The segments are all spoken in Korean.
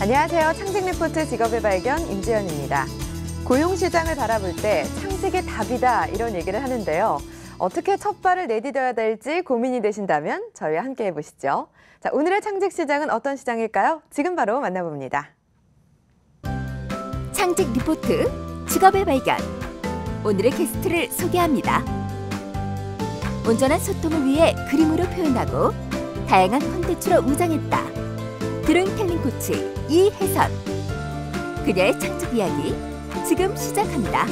안녕하세요. 창직 리포트 직업의 발견 임지연입니다. 고용시장을 바라볼 때 창직이 답이다 이런 얘기를 하는데요. 어떻게 첫 발을 내디뎌야 될지 고민이 되신다면 저희와 함께 해보시죠. 자, 오늘의 창직 시장은 어떤 시장일까요? 지금 바로 만나봅니다. 창직 리포트 직업의 발견. 오늘의 게스트를 소개합니다. 온전한 소통을 위해 그림으로 표현하고 다양한 콘텐츠로 무장했다. 드로잉텔링 코치 이혜선. 그녀의 창직 이야기 지금 시작합니다.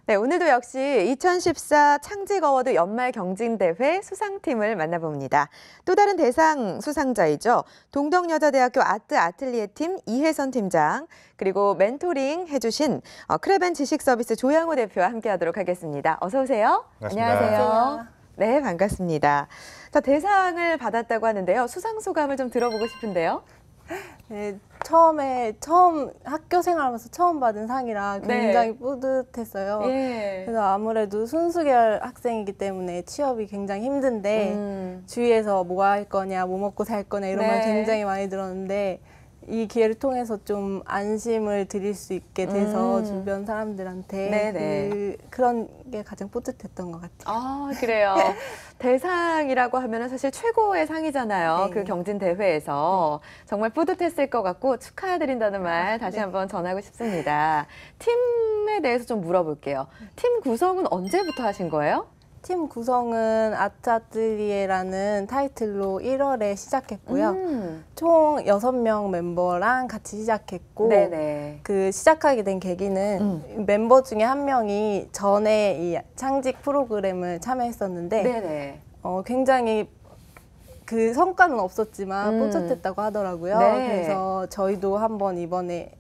네, 오늘도 역시 2014 창직 어워드 연말 경진대회 수상팀을 만나봅니다. 또 다른 대상 수상자이죠. 동덕여자대학교 아트 아틀리에 팀 이혜선 팀장, 그리고 멘토링 해주신 크레벤 지식서비스 조양호 대표와 함께하도록 하겠습니다. 어서 오세요. 반갑습니다. 안녕하세요. 네, 반갑습니다. 자, 대상을 받았다고 하는데요. 수상 소감을 좀 들어보고 싶은데요. 네, 처음 학교 생활하면서 처음 받은 상이라 굉장히 네. 뿌듯했어요. 예. 그래서 아무래도 순수계열 학생이기 때문에 취업이 굉장히 힘든데 주위에서 뭐 할 거냐, 뭐 먹고 살 거냐 이런 말 굉장히 많이 들었는데 이 기회를 통해서 좀 안심을 드릴 수 있게 돼서 주변 사람들한테 그런 게 가장 뿌듯했던 것 같아요. 아, 그래요. 대상이라고 하면 사실 최고의 상이잖아요. 네. 그 경진 대회에서. 정말 뿌듯했을 것 같고 축하드린다는 말 다시 한번 전하고 싶습니다. 팀에 대해서 좀 물어볼게요. 팀 구성은 언제부터 하신 거예요? 팀 구성은 아트 아틀리에라는 타이틀로 1월에 시작했고요. 총 6명 멤버랑 같이 시작했고 네네. 그 시작하게 된 계기는 멤버 중에 한 명이 전에 이 창직 프로그램을 참여했었는데 네네. 굉장히 그 성과는 없었지만 뽀짝했다고 하더라고요. 네. 그래서 저희도 한번 이번에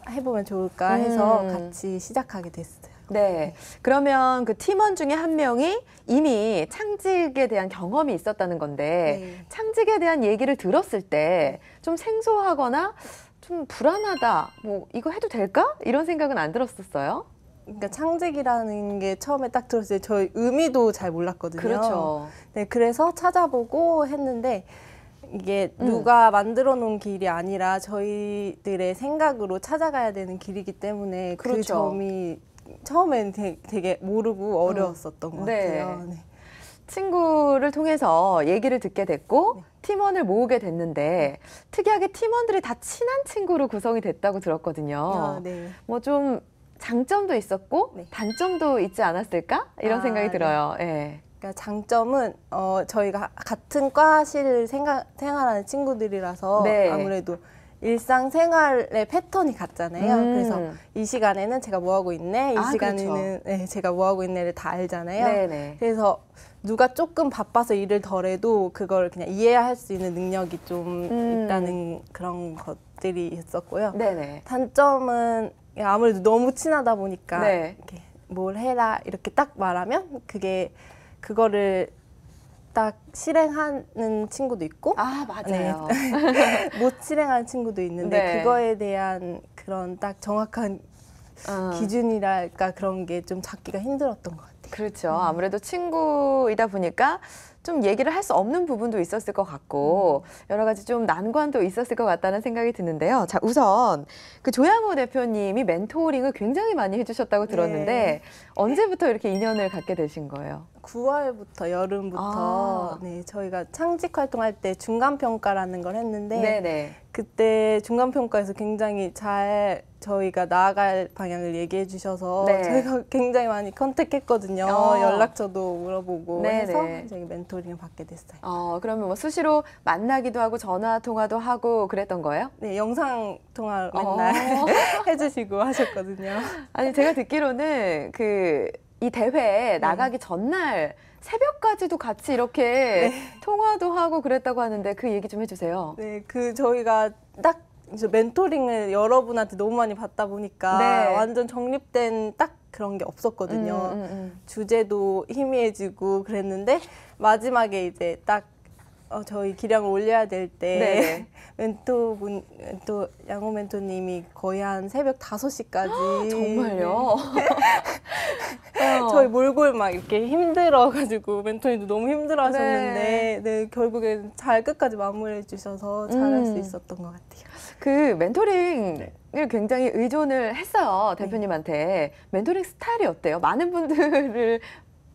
해보면 좋을까 해서 같이 시작하게 됐어요. 네. 그러면 그 팀원 중에 한 명이 이미 창직에 대한 경험이 있었다는 건데 창직에 대한 얘기를 들었을 때 좀 생소하거나 좀 불안하다, 뭐 이거 해도 될까? 이런 생각은 안 들었었어요? 그러니까 창직이라는 게 처음에 딱 들었을 때 저희 의미도 잘 몰랐거든요. 그렇죠. 네, 그래서 찾아보고 했는데 이게 누가 만들어 놓은 길이 아니라 저희들의 생각으로 찾아가야 되는 길이기 때문에 그렇죠. 그 점이 처음엔 되게 모르고 어려웠었던 것 같아요. 네. 친구를 통해서 얘기를 듣게 됐고 팀원을 모으게 됐는데 특이하게 팀원들이 다 친한 친구로 구성이 됐다고 들었거든요. 네. 뭐 좀 장점도 있었고 단점도 있지 않았을까? 이런 생각이 들어요. 네. 그러니까 장점은 저희가 같은 과실을 생활하는 친구들이라서 아무래도 일상생활의 패턴이 같잖아요. 그래서 이 시간에는 제가 뭐하고 있네, 이 시간에는 그렇죠. 제가 뭐하고 있네를 다 알잖아요. 네네. 그래서 누가 조금 바빠서 일을 덜해도 그걸 그냥 이해할 수 있는 능력이 좀 있다는 그런 것들이 있었고요. 네네. 단점은 아무래도 너무 친하다 보니까 이렇게 뭘 해라 이렇게 딱 말하면 그거를 딱 실행하는 친구도 있고 맞아요. 못 실행하는 친구도 있는데 그거에 대한 그런 딱 정확한 기준이랄까 그런 게 좀 잡기가 힘들었던 것 같아요. 그렇죠. 아무래도 친구이다 보니까 좀 얘기를 할 수 없는 부분도 있었을 것 같고 여러 가지 좀 난관도 있었을 것 같다는 생각이 드는데요. 자, 우선 그 조양호 대표님이 멘토링을 굉장히 많이 해주셨다고 들었는데 언제부터 이렇게 인연을 갖게 되신 거예요? 9월부터 여름부터 저희가 창직 활동할 때 중간평가라는 걸 했는데 그때 중간평가에서 굉장히 잘 저희가 나아갈 방향을 얘기해 주셔서 저희가 굉장히 많이 컨택했거든요. 연락처도 물어보고 해서 저희 멘토링을 받게 됐어요. 그러면 뭐 수시로 만나기도 하고 전화 통화도 하고 그랬던 거예요? 네, 영상 통화 맨날 해주시고 하셨거든요. 아니, 제가 듣기로는 이 대회에 나가기 전날 새벽까지도 같이 이렇게 통화도 하고 그랬다고 하는데 그 얘기 좀 해주세요. 네, 저희가 딱 이제 멘토링을 여러분한테 너무 많이 받다 보니까 완전 정립된 딱 그런 게 없었거든요. 주제도 희미해지고 그랬는데 마지막에 이제 딱 저희 기량을 올려야 될 때 양호 멘토님이 거의 한 새벽 5시까지 정말요? 저희 몰골 막 이렇게 힘들어가지고 멘토님도 너무 힘들어하셨는데 네, 결국엔 잘 끝까지 마무리해 주셔서 잘할 수 있었던 것 같아요. 그 멘토링을 굉장히 의존을 했어요, 대표님한테. 멘토링 스타일이 어때요? 많은 분들을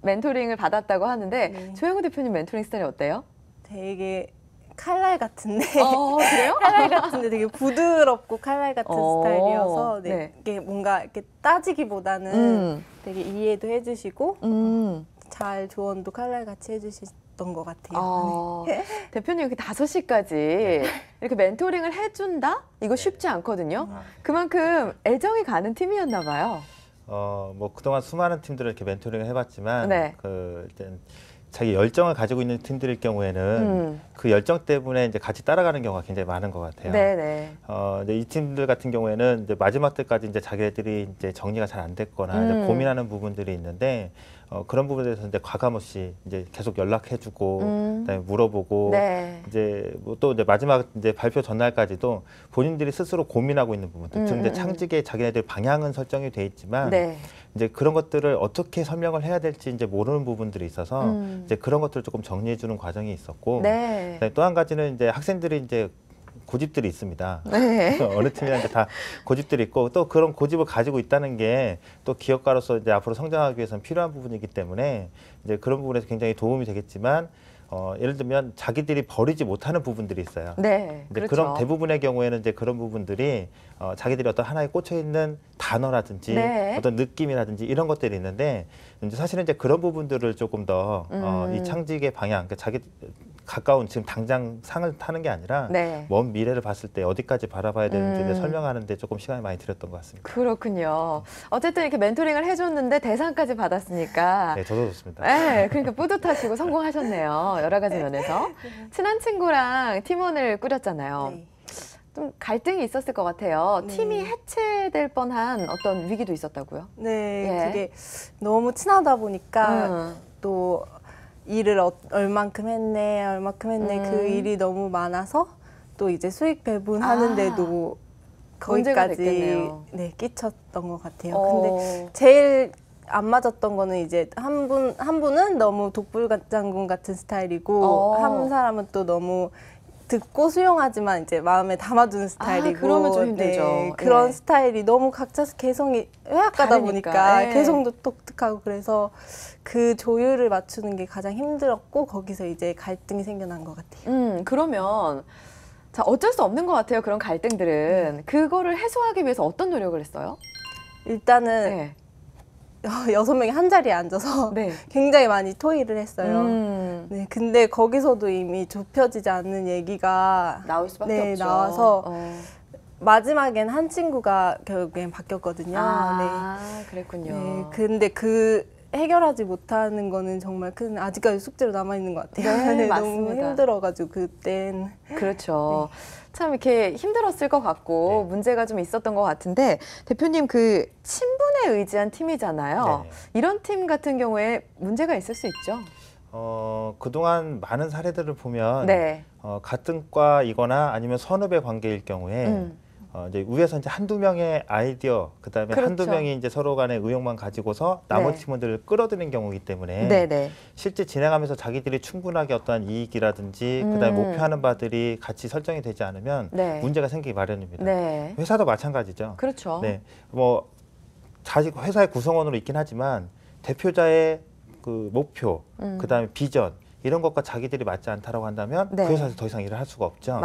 멘토링을 받았다고 하는데 조영우 대표님 멘토링 스타일이 어때요? 되게 칼날 같은데 그래요? 칼날 같은데 되게 부드럽고 칼날 같은 스타일이어서 이게 뭔가 이렇게 따지기보다는 되게 이해도 해주시고 잘 조언도 칼날 같이 해주셨던 것 같아요. 대표님 이렇게 5시까지 이렇게 멘토링을 해준다? 이거 쉽지 않거든요. 그만큼 애정이 가는 팀이었나 봐요. 뭐 그동안 수많은 팀들을 이렇게 멘토링을 해봤지만 일단 자기 열정을 가지고 있는 팀들일 경우에는 그 열정 때문에 이제 같이 따라가는 경우가 굉장히 많은 것 같아요. 이제 이 팀들 같은 경우에는 이제 마지막 때까지 이제 자기들이 이제 정리가 잘 안 됐거나 이제 고민하는 부분들이 있는데 그런 부분에 대해서 이제 과감없이 이제 계속 연락해주고 그다음에 물어보고 이제 뭐 또 이제 마지막 이제 발표 전날까지도 본인들이 스스로 고민하고 있는 부분들, 즉 이제 창직의 자기네들 방향은 설정이 돼 있지만 이제 그런 것들을 어떻게 설명을 해야 될지 이제 모르는 부분들이 있어서 이제 그런 것들을 조금 정리해 주는 과정이 있었고 또 한 가지는 이제 학생들이 이제 고집들이 있습니다. 어느 팀이나 이제 다 고집들이 있고 또 그런 고집을 가지고 있다는 게 또 기업가로서 이제 앞으로 성장하기 위해서는 필요한 부분이기 때문에 이제 그런 부분에서 굉장히 도움이 되겠지만 예를 들면 자기들이 버리지 못하는 부분들이 있어요. 그런 대부분의 경우에는 이제 그런 부분들이 자기들이 어떤 하나에 꽂혀 있는 단어라든지 어떤 느낌이라든지 이런 것들이 있는데 이제 사실은 이제 그런 부분들을 조금 더 이 창직의 방향, 그러니까 자기 가까운 지금 당장 상을 타는 게 아니라 먼 미래를 봤을 때 어디까지 바라봐야 되는지 설명하는 데 조금 시간이 많이 들었던 것 같습니다. 그렇군요. 어쨌든 이렇게 멘토링을 해줬는데 대상까지 받았으니까. 네, 저도 좋습니다. 그러니까 뿌듯하시고 성공하셨네요. 여러 가지 면에서. 친한 친구랑 팀원을 꾸렸잖아요. 좀 갈등이 있었을 것 같아요. 팀이 해체될 뻔한 어떤 위기도 있었다고요? 그게 너무 친하다 보니까 또 일을 얼만큼 했네 그 일이 너무 많아서 또 이제 수익 배분하는데도 거기까지 끼쳤던 것 같아요. 근데 제일 안 맞았던 거는 이제 한 분은 너무 독불장군 같은 스타일이고 한 사람은 또 너무 듣고 수용하지만 이제 마음에 담아두는 스타일이고 그러면 좀 힘들죠. 그런 스타일이 너무 각자 개성이 회악하다 보니까 개성도 독특하고 그래서 그 조율을 맞추는 게 가장 힘들었고 거기서 이제 갈등이 생겨난 것 같아요. 그러면 자, 어쩔 수 없는 것 같아요. 그런 갈등들은. 그거를 해소하기 위해서 어떤 노력을 했어요? 일단은 6명이 한 자리에 앉아서 굉장히 많이 토의를 했어요. 근데 거기서도 이미 좁혀지지 않는 얘기가 나올 수밖에 없죠. 나와서 마지막엔 한 친구가 결국엔 바뀌었거든요. 그랬군요. 근데 그 해결하지 못하는 거는 정말 큰 아직까지 숙제로 남아 있는 것 같아요. 맞습니다. 너무 힘들어가지고 그땐. 그렇죠. 참 이렇게 힘들었을 것 같고 문제가 좀 있었던 것 같은데 대표님 그 친분에 의지한 팀이잖아요. 이런 팀 같은 경우에 문제가 있을 수 있죠. 그동안 많은 사례들을 보면 같은 과이거나 아니면 선후배 관계일 경우에 이제 위에서 이제 한두 명의 아이디어, 그다음에 한두 명이 이제 서로 간의 의욕만 가지고서 나머지 팀원들을 끌어들이는 경우이기 때문에 실제 진행하면서 자기들이 충분하게 어떠한 이익이라든지 그다음에 목표하는 바들이 같이 설정이 되지 않으면 문제가 생기기 마련입니다. 회사도 마찬가지죠. 뭐 자식 회사의 구성원으로 있긴 하지만 대표자의 그 목표, 그다음에 비전 이런 것과 자기들이 맞지 않다라고 한다면 그 회사에서 더 이상 일을 할 수가 없죠.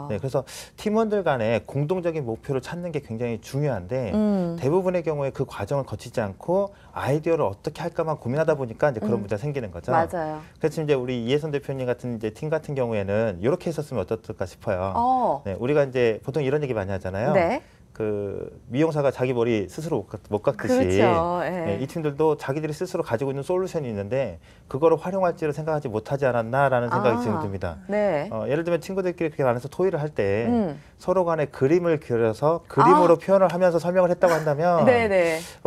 그래서 팀원들 간에 공동적인 목표를 찾는 게 굉장히 중요한데 대부분의 경우에 그 과정을 거치지 않고 아이디어를 어떻게 할까만 고민하다 보니까 이제 그런 문제가 생기는 거죠. 그래서 이제 우리 이혜선 대표님 같은 이제 팀 같은 경우에는 이렇게 했었으면 어떨까 싶어요. 우리가 이제 보통 이런 얘기 많이 하잖아요. 그 미용사가 자기 머리 스스로 못 깎듯이 이 팀들도 자기들이 스스로 가지고 있는 솔루션이 있는데 그거를 활용할지를 생각하지 못하지 않았나라는 생각이 지금 듭니다. 예를 들면 친구들끼리 그렇게 안에서 토의를 할 때 서로 간에 그림을 그려서 그림으로 표현을 하면서 설명을 했다고 한다면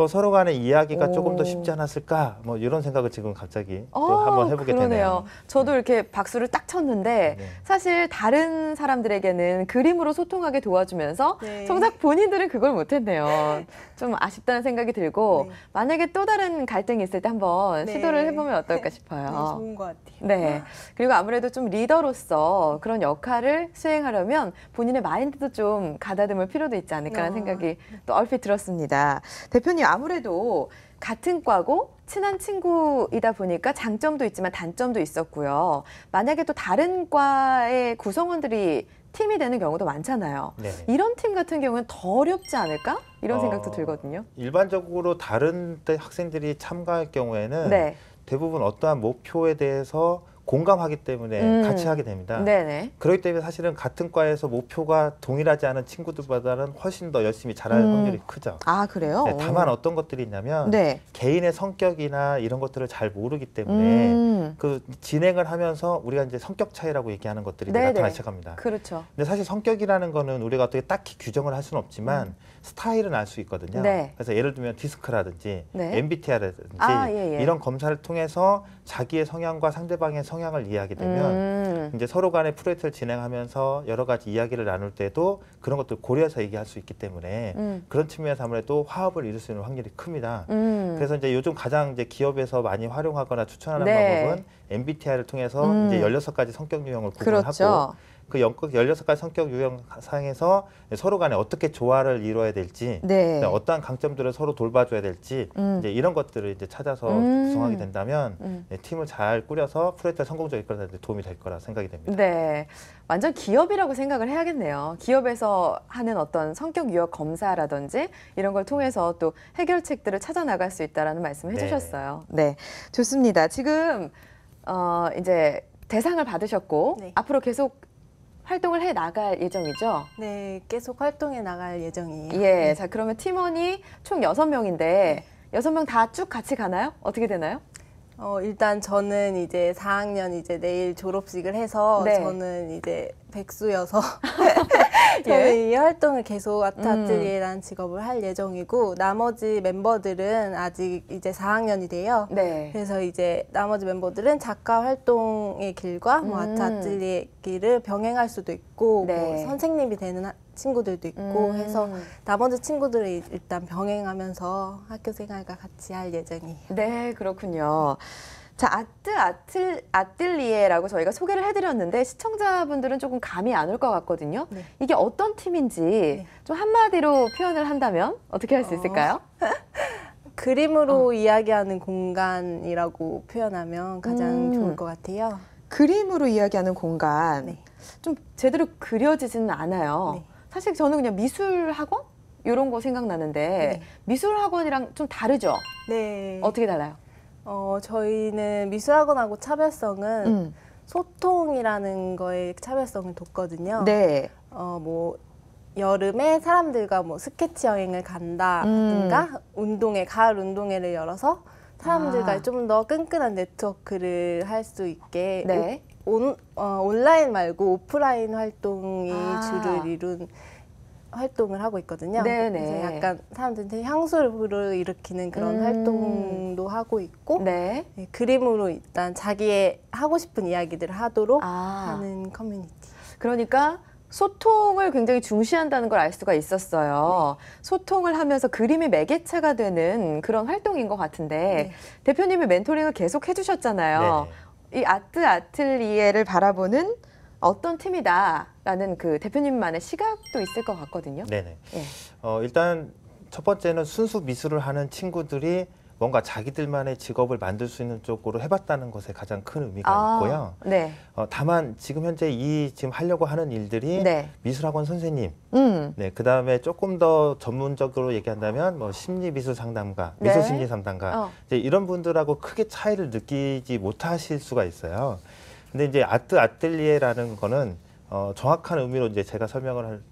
서로 간의 이야기가 조금 더 쉽지 않았을까 뭐 이런 생각을 지금 갑자기 또 한번 해보게 되네요. 저도 이렇게 박수를 딱 쳤는데 사실 다른 사람들에게는 그림으로 소통하게 도와주면서 정작 본인 본인들은 그걸 못했네요. 좀 아쉽다는 생각이 들고 네. 만약에 또 다른 갈등이 있을 때 한번 네. 시도를 해보면 어떨까 싶어요. 네, 좋은 것 같아요. 네. 그리고 아무래도 좀 리더로서 그런 역할을 수행하려면 본인의 마인드도 좀 가다듬을 필요도 있지 않을까라는 생각이 또 얼핏 들었습니다. 대표님, 아무래도 같은 과고 친한 친구이다 보니까 장점도 있지만 단점도 있었고요. 만약에 또 다른 과의 구성원들이 팀이 되는 경우도 많잖아요. 네네. 이런 팀 같은 경우는 더 어렵지 않을까? 이런 생각도 들거든요. 일반적으로 다른 때 학생들이 참가할 경우에는 네. 대부분 어떠한 목표에 대해서 공감하기 때문에 같이 하게 됩니다. 네네. 그렇기 때문에 사실은 같은 과에서 목표가 동일하지 않은 친구들보다는 훨씬 더 열심히 잘할 확률이 크죠. 아, 그래요? 네, 다만 어떤 것들이 있냐면 네. 개인의 성격이나 이런 것들을 잘 모르기 때문에 그 진행을 하면서 우리가 이제 성격 차이라고 얘기하는 것들이 이제 네네. 나타나기 시작합니다. 그렇죠. 근데 사실 성격이라는 거는 우리가 어떻게 딱히 규정을 할 수는 없지만 스타일은 알 수 있거든요. 네. 그래서 예를 들면 디스크라든지 네. MBTI라든지 예. 이런 검사를 통해서 자기의 성향과 상대방의 성향을 이해하게 되면 이제 서로 간의 프로젝트를 진행하면서 여러 가지 이야기를 나눌 때도 그런 것들 고려해서 얘기할 수 있기 때문에 그런 측면에서 아무래도 화합을 이룰 수 있는 확률이 큽니다. 그래서 이제 요즘 가장 이제 기업에서 많이 활용하거나 추천하는 네. 방법은 MBTI를 통해서 이제 16가지 성격 유형을 구분하고 그렇죠. 그 16가지 성격 유형상에서 서로 간에 어떻게 조화를 이루어야 될지, 네. 어떠한 강점들을 서로 돌봐줘야 될지, 이제 이런 것들을 이제 찾아서 구성하게 된다면 팀을 잘 꾸려서 프로젝트를 성공적으로 이끌어내는 데 도움이 될 거라 생각이 됩니다. 네. 완전 기업이라고 생각을 해야겠네요. 기업에서 하는 어떤 성격 유형 검사라든지 이런 걸 통해서 또 해결책들을 찾아 나갈 수 있다라는 말씀을 해주셨어요. 네. 좋습니다. 지금 이제 대상을 받으셨고 네. 앞으로 계속 활동을 해 나갈 예정이죠? 네, 계속 활동해 나갈 예정이에요. 예. 네. 자, 그러면 팀원이 총 6명인데 6명 다 쭉 같이 가나요? 어떻게 되나요? 일단 저는 이제 4학년 이제 내일 졸업식을 해서 네. 저는 이제 백수여서 저는 이 활동을 계속 아트 아틀리에라는 직업을 할 예정이고 나머지 멤버들은 아직 이제 4학년이 돼요. 네. 그래서 이제 나머지 멤버들은 작가 활동의 길과 뭐 아트 아틀리에 길을 병행할 수도 있고 네. 뭐 선생님이 되는 친구들도 있고 해서 나머지 친구들을 일단 병행하면서 학교 생활과 같이 할 예정이에요. 네, 그렇군요. 자, 아틀리에라고 저희가 소개를 해드렸는데 시청자분들은 조금 감이 안 올 것 같거든요. 네. 이게 어떤 팀인지 좀 한마디로 표현을 한다면 어떻게 할 수 있을까요? 그림으로 이야기하는 공간이라고 표현하면 가장 좋을 것 같아요. 그림으로 이야기하는 공간. 네. 좀 제대로 그려지지는 않아요. 네. 사실 저는 그냥 미술학원? 이런 거 생각나는데 네. 미술학원이랑 좀 다르죠? 네. 어떻게 달라요? 저희는 미술학원하고 차별성은 소통이라는 거에 차별성을 뒀거든요. 네. 뭐 여름에 사람들과 뭐 스케치 여행을 간다든가 가을 운동회를 열어서 사람들과 좀 더 끈끈한 네트워크를 할 수 있게 네. 온라인 말고 오프라인 활동이 주를 이룬 활동을 하고 있거든요. 네네. 그래서 약간 사람들한테 향수를 일으키는 그런 활동도 하고 있고 네. 네, 그림으로 일단 자기의 하고 싶은 이야기들을 하도록 하는 커뮤니티. 그러니까 소통을 굉장히 중시한다는 걸 알 수가 있었어요. 네. 소통을 하면서 그림의 매개체가 되는 그런 활동인 것 같은데 네. 대표님이 멘토링을 계속 해주셨잖아요. 이 아트 아틀리에를 바라보는 어떤 팀이다라는 그 대표님만의 시각도 있을 것 같거든요. 네네. 예. 일단 첫 번째는 순수 미술을 하는 친구들이 뭔가 자기들만의 직업을 만들 수 있는 쪽으로 해봤다는 것에 가장 큰 의미가 있고요. 네. 다만 지금 현재 지금 하려고 하는 일들이 네. 미술학원 선생님, 네, 그 다음에 조금 더 전문적으로 얘기한다면 뭐 심리미술 상담가, 네. 미술심리 상담가 이제 이런 분들하고 크게 차이를 느끼지 못하실 수가 있어요. 근데 이제 아트 아틀리에라는 거는 정확한 의미로 이제 제가 설명을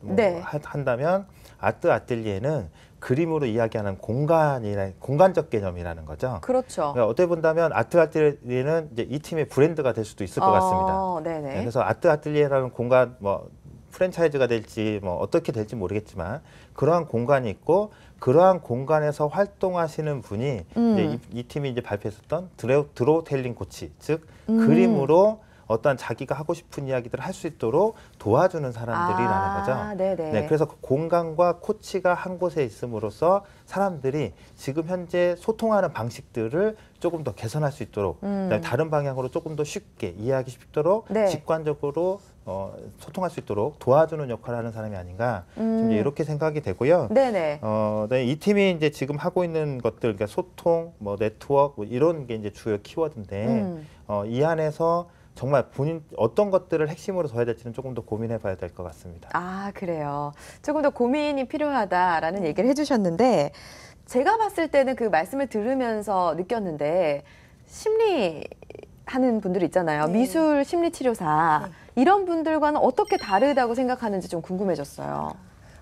한다면 아트 아틀리에는 그림으로 이야기하는 공간적 개념이라는 거죠. 그렇죠. 그러니까 어떻게 본다면 아트 아틀리에는 이제 이 팀의 브랜드가 될 수도 있을 것 같습니다. 네네. 네, 그래서 아트 아틀리에라는 공간 뭐 프랜차이즈가 될지 뭐 어떻게 될지 모르겠지만 그러한 공간이 있고 그러한 공간에서 활동하시는 분이 이제 이 팀이 이제 발표했었던 드로우텔링 코치, 즉 그림으로 어떠한 자기가 하고 싶은 이야기들을 할 수 있도록 도와주는 사람들이라는 거죠. 네네. 네, 그래서 그 공간과 코치가 한 곳에 있음으로써 사람들이 지금 현재 소통하는 방식들을 조금 더 개선할 수 있도록 다른 방향으로 조금 더 쉽게 이해하기 쉽도록 네. 직관적으로 소통할 수 있도록 도와주는 역할을 하는 사람이 아닌가 좀 이제 이렇게 생각이 되고요. 네네. 네, 이 팀이 이제 지금 하고 있는 것들, 그러니까 소통, 뭐 네트워크 뭐 이런 게 이제 주요 키워드인데 이 안에서 정말 본인 어떤 것들을 핵심으로 둬야 될지는 조금 더 고민해봐야 될 것 같습니다. 아, 그래요. 조금 더 고민이 필요하다라는 얘기를 해주셨는데 제가 봤을 때는 그 말씀을 들으면서 느꼈는데 심리 하는 분들 있잖아요. 네. 미술 심리치료사 네. 이런 분들과는 어떻게 다르다고 생각하는지 좀 궁금해졌어요.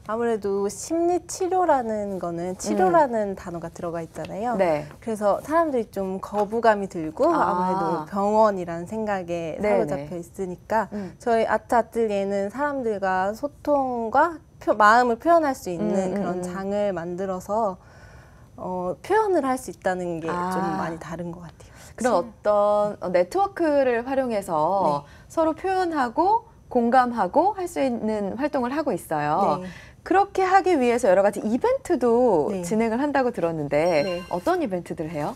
아무래도 심리치료라는 거는 치료라는 단어가 들어가 있잖아요. 네. 그래서 사람들이 좀 거부감이 들고 아무래도 병원이라는 생각에 사로잡혀 있으니까 저희 아트 아틀리에는 사람들과 소통과 마음을 표현할 수 있는 그런 장을 만들어서 표현을 할 수 있다는 게 좀 많이 다른 것 같아요. 그런 어떤 네트워크를 활용해서 네. 서로 표현하고 공감하고 할 수 있는 활동을 하고 있어요. 네. 그렇게 하기 위해서 여러 가지 이벤트도 네. 진행을 한다고 들었는데 네. 어떤 이벤트들 해요?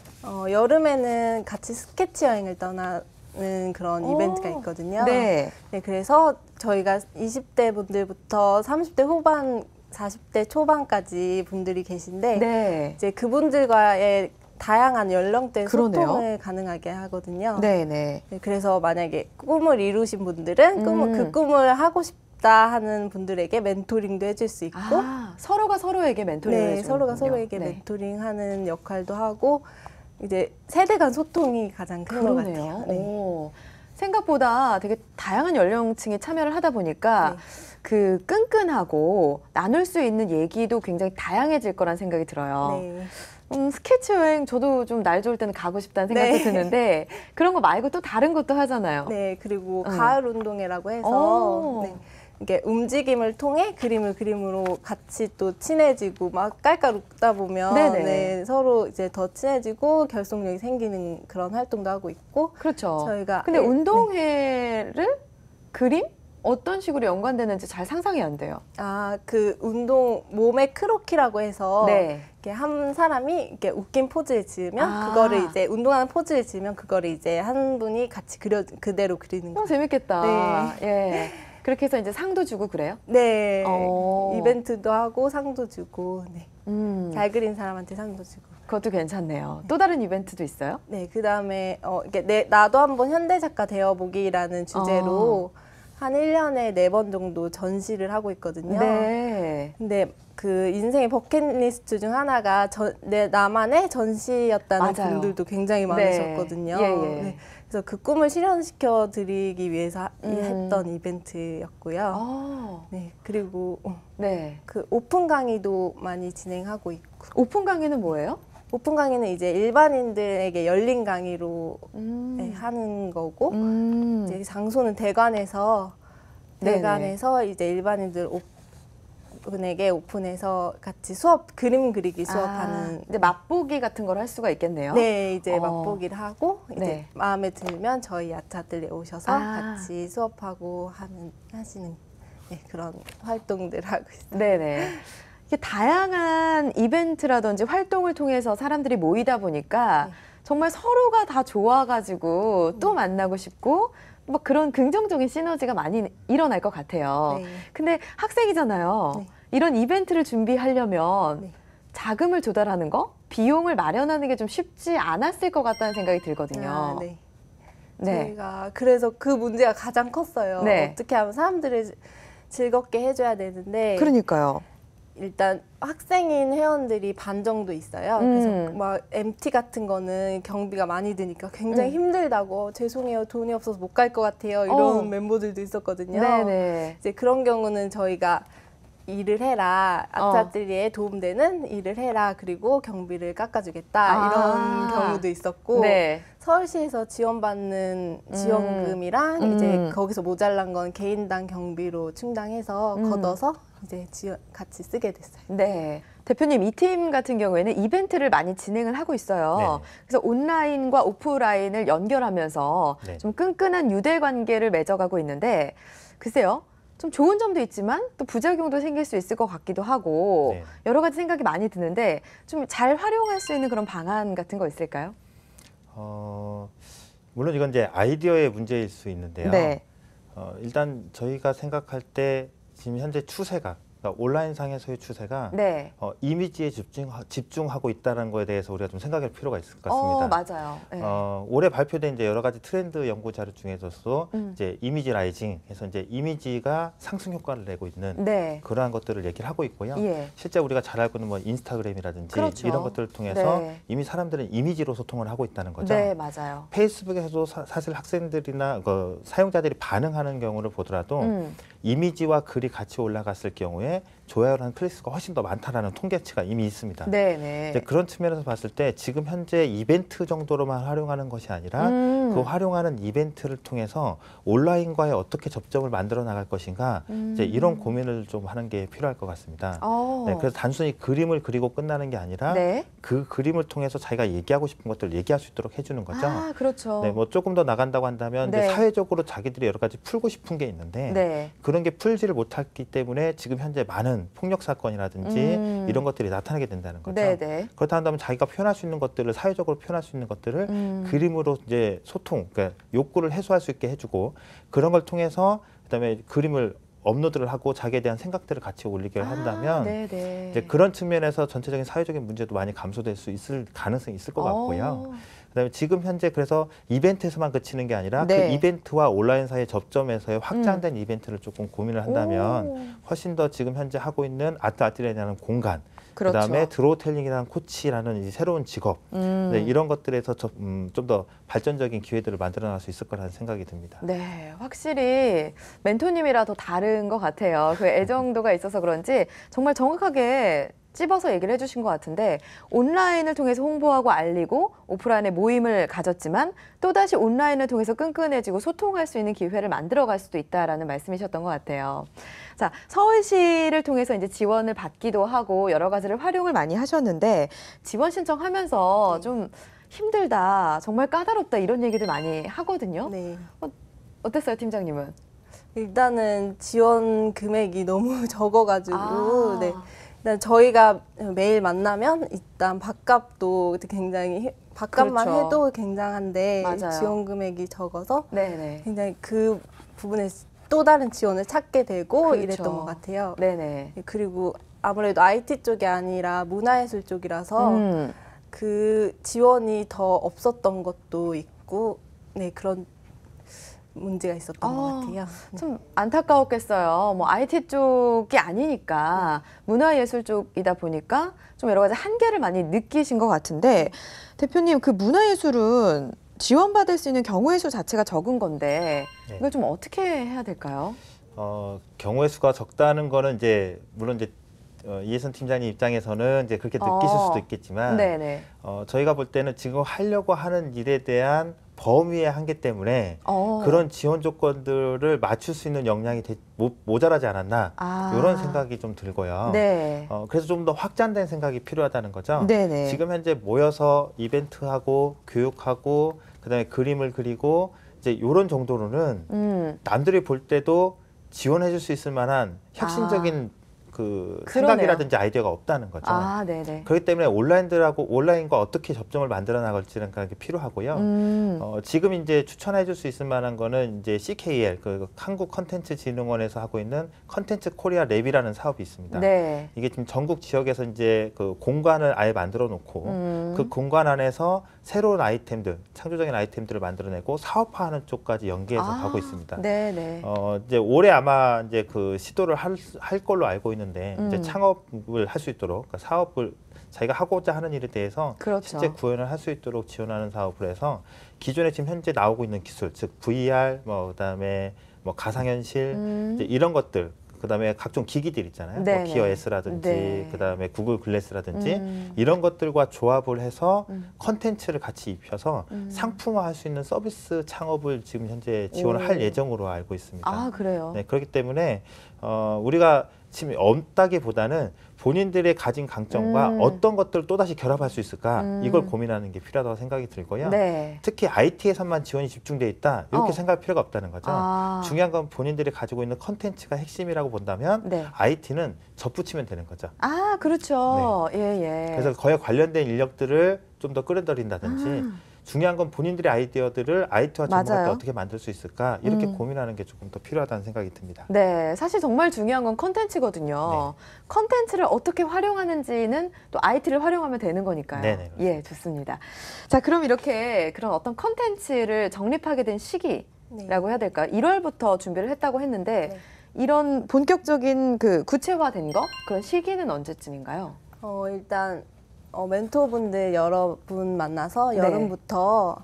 여름에는 같이 스케치 여행을 떠나는 그런 이벤트가 있거든요. 네. 네, 그래서 저희가 20대 분들부터 30대 후반, 40대 초반까지 분들이 계신데 네. 이제 그분들과의 다양한 연령대 그러네요. 소통을 가능하게 하거든요. 네네. 네, 그래서 만약에 꿈을 이루신 분들은 그 꿈을 하고 싶다 하는 분들에게 멘토링도 해줄 수 있고 서로가 서로에게 멘토링을 네, 해주는군요. 서로가 서로에게 네. 멘토링하는 역할도 하고 이제 세대 간 소통이 가장 큰 것 그러네요. 같아요. 네. 오, 생각보다 되게 다양한 연령층이 참여를 하다 보니까 네. 그 끈끈하고 나눌 수 있는 얘기도 굉장히 다양해질 거란 생각이 들어요. 네. 스케치 여행 저도 좀 날 좋을 때는 가고 싶다는 생각도 네. 드는데 그런 거 말고 또 다른 것도 하잖아요. 네, 그리고 가을 운동회라고 해서 네, 이게 움직임을 통해 그림으로 같이 또 친해지고 막 깔깔웃다 보면 네, 서로 이제 더 친해지고 결속력이 생기는 그런 활동도 하고 있고 그렇죠. 저희가 근데 운동회를 그림? 어떤 식으로 연관되는지 잘 상상이 안 돼요. 그 운동 몸의 크로키라고 해서 네. 이렇게 한 사람이 이렇게 웃긴 포즈를 지으면 그거를 이제 운동하는 포즈를 지으면 그거를 이제 한 분이 같이 그대로 그리는 거예요. 재밌겠다. 네. 예. 그렇게 해서 이제 상도 주고 그래요? 네. 이벤트도 하고 상도 주고 네. 잘 그린 사람한테 상도 주고. 그것도 괜찮네요. 또 다른 이벤트도 있어요? 네. 그다음에 이게 나도 한번 현대 작가 되어 보기라는 주제로 한 1년에 4번 정도 전시를 하고 있거든요. 네. 근데 그 인생의 버킷리스트 중 하나가 나만의 전시였다는 맞아요. 분들도 굉장히 많으셨거든요. 네. 예. 네. 그래서 그 꿈을 실현시켜 드리기 위해서 했던 이벤트였고요. 네. 그리고 네. 그 오픈 강의도 많이 진행하고 있고. 오픈 강의는 뭐예요? 오픈 강의는 이제 일반인들에게 열린 강의로 하는 거고 이제 장소는 대관에서 이제 일반인들 분에게 오픈해서 같이 그림 그리기 수업하는. 이제 맛보기 같은 걸 할 수가 있겠네요. 네, 이제 맛보기를 하고 이제 네. 마음에 들면 저희 아트 아틀리에 오셔서 같이 수업하고 하시는 그런 활동들을 하고 있어요. 네네. 이게 다양한 이벤트라든지 활동을 통해서 사람들이 모이다 보니까 정말 서로가 다 좋아가지고 또 만나고 싶고 막 그런 긍정적인 시너지가 많이 일어날 것 같아요. 네. 근데 학생이잖아요. 네. 이런 이벤트를 준비하려면 네. 자금을 조달하는 거? 비용을 마련하는 게 좀 쉽지 않았을 것 같다는 생각이 들거든요. 네. 네. 저희가 그래서 그 문제가 가장 컸어요. 네. 어떻게 하면 사람들을 즐겁게 해줘야 되는데 그러니까요. 일단 학생인 회원들이 반 정도 있어요. 그래서 막 MT 같은 거는 경비가 많이 드니까 굉장히 힘들다고 죄송해요 돈이 없어서 못 갈 것 같아요 이런 멤버들도 있었거든요. 네네. 이제 그런 경우는 저희가 일을 해라 아트 아틀리에에 도움되는 일을 해라 그리고 경비를 깎아주겠다 이런 경우도 있었고 네. 서울시에서 지원받는 지원금이랑 이제 거기서 모자란 건 개인당 경비로 충당해서 걷어서 이제 같이 쓰게 됐어요. 네. 대표님, 이 팀 같은 경우에는 이벤트를 많이 진행을 하고 있어요. 네. 그래서 온라인과 오프라인을 연결하면서 네. 좀 끈끈한 유대 관계를 맺어가고 있는데 글쎄요. 좀 좋은 점도 있지만 또 부작용도 생길 수 있을 것 같기도 하고 네. 여러 가지 생각이 많이 드는데 좀 잘 활용할 수 있는 그런 방안 같은 거 있을까요? 물론 이건 이제 아이디어의 문제일 수 있는데요. 네. 일단 저희가 생각할 때 지금 현재 추세가 그러니까 온라인상에서의 추세가 네. 이미지에 집중하고 있다는 거에 대해서 우리가 좀 생각할 필요가 있을 것 같습니다. 맞아요. 네. 올해 발표된 이제 여러 가지 트렌드 연구 자료 중에서도 이제 이미지 라이징해서 이제 이미지가 상승 효과를 내고 있는 네. 그러한 것들을 얘기를 하고 있고요. 예. 실제 우리가 잘 알고 있는 뭐 인스타그램이라든지 그렇죠. 이런 것들을 통해서 네. 이미 사람들은 이미지로 소통을 하고 있다는 거죠. 네, 맞아요. 페이스북에서도 사실 학생들이나 사용자들이 반응하는 경우를 보더라도 이미지와 글이 같이 올라갔을 경우에 좋아요를 하는 클릭수가 훨씬 더 많다라는 통계치가 이미 있습니다. 네. 이제 그런 측면에서 봤을 때 지금 현재 이벤트 정도로만 활용하는 것이 아니라 그 활용하는 이벤트를 통해서 온라인과의 어떻게 접점을 만들어 나갈 것인가 이제 이런 고민을 좀 하는 게 필요할 것 같습니다. 네, 그래서 단순히 그림을 그리고 끝나는 게 아니라 네. 그 그림을 통해서 자기가 얘기하고 싶은 것들을 얘기할 수 있도록 해주는 거죠. 그렇죠. 네, 뭐 조금 더 나간다고 한다면 네. 이제 사회적으로 자기들이 여러 가지 풀고 싶은 게 있는데 네. 그런 게 풀지를 못했기 때문에 지금 현재 많은 폭력 사건이라든지 이런 것들이 나타나게 된다는 거죠. 네네. 그렇다 한다면 자기가 표현할 수 있는 것들을 사회적으로 표현할 수 있는 것들을 그림으로 이제 소통, 그러니까 욕구를 해소할 수 있게 해주고 그런 걸 통해서 그다음에 그림을 업로드를 하고 자기에 대한 생각들을 같이 올리게 한다면 이제 그런 측면에서 전체적인 사회적인 문제도 많이 감소될 수 있을 가능성이 있을 것 같고요. 그다음에 지금 현재 그래서 이벤트에서만 그치는 게 아니라 네. 그 이벤트와 온라인 사이의 접점에서의 확장된 이벤트를 조금 고민을 한다면 훨씬 더 지금 현재 하고 있는 아트리에라는 공간, 그렇죠. 그다음에 드로우텔링이라는 코치라는 이 새로운 직업 네, 이런 것들에서 좀 더 발전적인 기회들을 만들어 나갈 수 있을 거라는 생각이 듭니다. 네, 확실히 멘토님이라 더 다른 것 같아요. 그 애정도가 있어서 그런지 정말 정확하게 찝어서 얘기를 해주신 것 같은데 온라인을 통해서 홍보하고 알리고 오프라인의 모임을 가졌지만 또다시 온라인을 통해서 끈끈해지고 소통할 수 있는 기회를 만들어갈 수도 있다라는 말씀이셨던 것 같아요. 자, 서울시를 통해서 이제 지원을 받기도 하고 여러 가지를 활용을 많이 하셨는데 지원 신청하면서 좀 힘들다, 정말 까다롭다 이런 얘기들 많이 하거든요. 네. 어땠어요, 팀장님은? 일단은 지원 금액이 너무 적어가지고 네. 일단 저희가 매일 만나면 일단 밥값도 굉장히 밥값만 그렇죠. 해도 굉장한데 맞아요. 지원 금액이 적어서 네네. 굉장히 그 부분에 또 다른 지원을 찾게 되고 그렇죠. 이랬던 것 같아요. 네네. 그리고 아무래도 IT 쪽이 아니라 문화예술 쪽이라서 그 지원이 더 없었던 것도 있고 네 그런 문제가 있었던 것 같아요. 참 안타까웠겠어요. 뭐 IT 쪽이 아니니까 문화예술 쪽이다 보니까 좀 여러 가지 한계를 많이 느끼신 것 같은데 대표님 그 문화예술은 지원받을 수 있는 경우의 수 자체가 적은 건데 네. 이걸 좀 어떻게 해야 될까요? 경우의 수가 적다는 거는 이제 물론 이제 이혜선 팀장님 입장에서는 이제 그렇게 느끼실 수도 있겠지만 네네. 저희가 볼 때는 지금 하려고 하는 일에 대한 범위의 한계 때문에 그런 지원 조건들을 맞출 수 있는 역량이 모자라지 않았나 이런 생각이 좀 들고요. 네. 그래서 좀 더 확장된 생각이 필요하다는 거죠. 네네. 지금 현재 모여서 이벤트하고 교육하고 그다음에 그림을 그리고 이제 이런 정도로는 남들이 볼 때도 지원해 줄 수 있을 만한 혁신적인 그 생각이라든지 아이디어가 없다는 거죠. 네네. 그렇기 때문에 온라인과 어떻게 접점을 만들어 나갈지는 그런 게 필요하고요. 지금 이제 추천해 줄 수 있을 만한 거는 이제 CKL, 그 한국 컨텐츠 진흥원에서 하고 있는 컨텐츠 코리아 랩이라는 사업이 있습니다. 네. 이게 지금 전국 지역에서 이제 그 공간을 아예 만들어 놓고 그 공간 안에서 새로운 아이템들, 창조적인 아이템들을 만들어내고 사업화하는 쪽까지 연계해서 가고 있습니다. 네네. 이제 올해 아마 이제 그 시도를 할 걸로 알고 있는데 이제 창업을 할 수 있도록 그러니까 사업을 자기가 하고자 하는 일에 대해서 그렇죠. 실제 구현을 할 수 있도록 지원하는 사업을 해서 기존에 지금 현재 나오고 있는 기술, 즉 VR, 그다음에 가상현실 이제 이런 것들. 그다음에 각종 기기들 있잖아요. 뭐 기어 S라든지 그다음에 구글 글래스라든지 이런 것들과 조합을 해서 컨텐츠를 같이 입혀서 상품화할 수 있는 서비스 창업을 지금 현재 지원을 할 예정으로 알고 있습니다. 그래요? 네, 그렇기 때문에 우리가 없다기보다는 본인들의 가진 강점과 어떤 것들을 또다시 결합할 수 있을까 이걸 고민하는 게 필요하다고 생각이 들고요. 네. 특히 IT에서만 지원이 집중돼 있다 이렇게 생각할 필요가 없다는 거죠. 중요한 건 본인들이 가지고 있는 컨텐츠가 핵심이라고 본다면 네. IT는 접붙이면 되는 거죠. 아, 그렇죠. 네. 예, 예. 그래서 거기에 관련된 인력들을 좀 더 끌어들인다든지 중요한 건 본인들의 아이디어들을 IT와 접목할 때 어떻게 만들 수 있을까 이렇게 고민하는 게 조금 더 필요하다는 생각이 듭니다. 네, 사실 정말 중요한 건 컨텐츠거든요. 네. 컨텐츠를 어떻게 활용하는지는 또 IT를 활용하면 되는 거니까요. 네네, 예, 좋습니다. 자, 그럼 이렇게 그런 어떤 컨텐츠를 정립하게 된 시기라고 해야 될까요? 1월부터 준비를 했다고 했는데 이런 본격적인 그 구체화된 거 그런 시기는 언제쯤인가요? 일단 멘토분들 여러 분 만나서 여름부터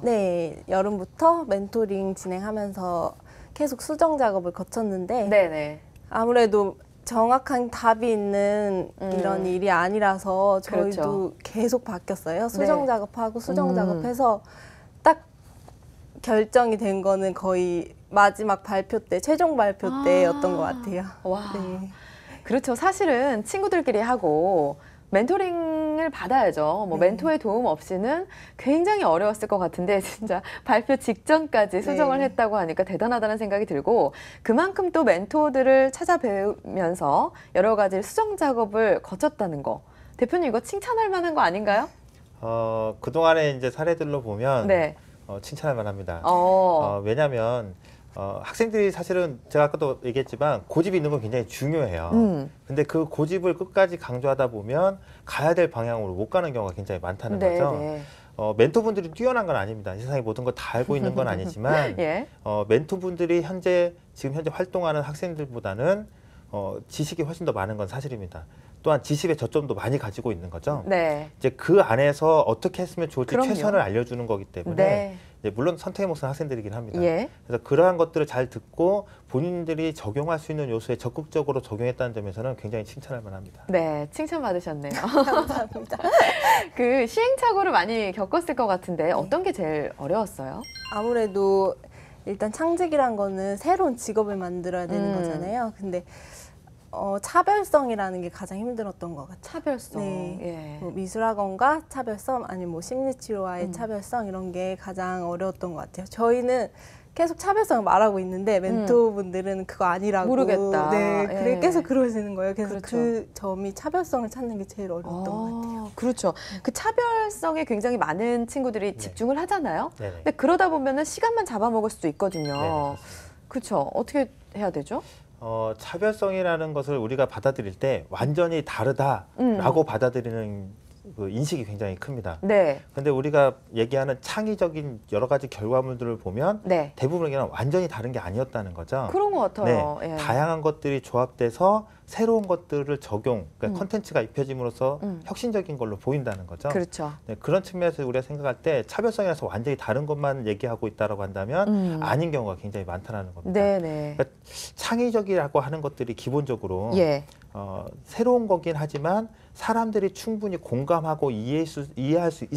네, 여름부터 멘토링 진행하면서 계속 수정 작업을 거쳤는데 네네. 아무래도 정확한 답이 있는 이런 일이 아니라서 저희도 그렇죠. 계속 바뀌었어요. 수정 네. 작업하고 수정 작업해서 딱 결정이 된 거는 거의 마지막 발표 때, 최종 발표 때였던 것 같아요. 와. 네. 그렇죠. 사실은 친구들끼리 하고 멘토링을 받아야죠. 뭐 멘토의 도움 없이는 굉장히 어려웠을 것 같은데 진짜 발표 직전까지 수정을 했다고 하니까 대단하다는 생각이 들고 그만큼 또 멘토들을 찾아뵈면서 여러 가지 수정 작업을 거쳤다는 거. 대표님 이거 칭찬할 만한 거 아닌가요? 그동안의 이제 사례들로 보면 네. 칭찬할 만합니다. 왜냐하면 학생들이 사실은 제가 아까도 얘기했지만 고집이 있는 건 굉장히 중요해요. 근데 그 고집을 끝까지 강조하다 보면 가야 될 방향으로 못 가는 경우가 굉장히 많다는 거죠. 네. 멘토분들이 뛰어난 건 아닙니다. 이 세상에 모든 걸 다 알고 있는 건 아니지만 예. 멘토분들이 지금 현재 활동하는 학생들보다는 지식이 훨씬 더 많은 건 사실입니다. 또한 지식의 저점도 많이 가지고 있는 거죠. 네. 이제 그 안에서 어떻게 했으면 좋을지 그럼요. 최선을 알려주는 거기 때문에 네. 이제 물론 선택의 몫은 학생들이긴 합니다. 예. 그래서 그러한 것들을 잘 듣고 본인들이 적용할 수 있는 요소에 적극적으로 적용했다는 점에서는 굉장히 칭찬할 만합니다. 네, 칭찬 받으셨네요. 감사합니다. 그 시행착오를 많이 겪었을 것 같은데 어떤 게 제일 어려웠어요? 아무래도 일단 창직이란 거는 새로운 직업을 만들어야 되는 거잖아요. 근데 차별성이라는 게 가장 힘들었던 것 같아요. 차별성. 네. 예. 뭐 미술학원과 차별성, 아니면 뭐 심리치료와의 차별성 이런 게 가장 어려웠던 것 같아요. 저희는 계속 차별성을 말하고 있는데 멘토분들은 그거 아니라고 모르겠다. 네, 그래 예. 계속 그러시는 거예요. 그래서 그렇죠. 그 점이 차별성을 찾는 게 제일 어려웠던 것 같아요. 그렇죠. 그 차별성에 굉장히 많은 친구들이 집중을 하잖아요. 네네. 근데 그러다 보면은 시간만 잡아먹을 수도 있거든요. 네네. 그렇죠. 어떻게 해야 되죠? 차별성이라는 것을 우리가 받아들일 때 완전히 다르다라고 받아들이는 그 인식이 굉장히 큽니다. 네. 근데 우리가 얘기하는 창의적인 여러 가지 결과물들을 보면 네. 대부분 그냥 완전히 다른 게 아니었다는 거죠. 그런 것 같아요. 네, 예. 다양한 것들이 조합돼서 새로운 것들을 그러니까 컨텐츠가 입혀짐으로써 혁신적인 걸로 보인다는 거죠. 그렇죠. 네, 그런 측면에서 우리가 생각할 때 차별성이라서 완전히 다른 것만 얘기하고 있다고 한다면 아닌 경우가 굉장히 많다는 겁니다. 네네. 그러니까 창의적이라고 하는 것들이 기본적으로 예. 새로운 거긴 하지만 사람들이 충분히 공감하고 이해할 수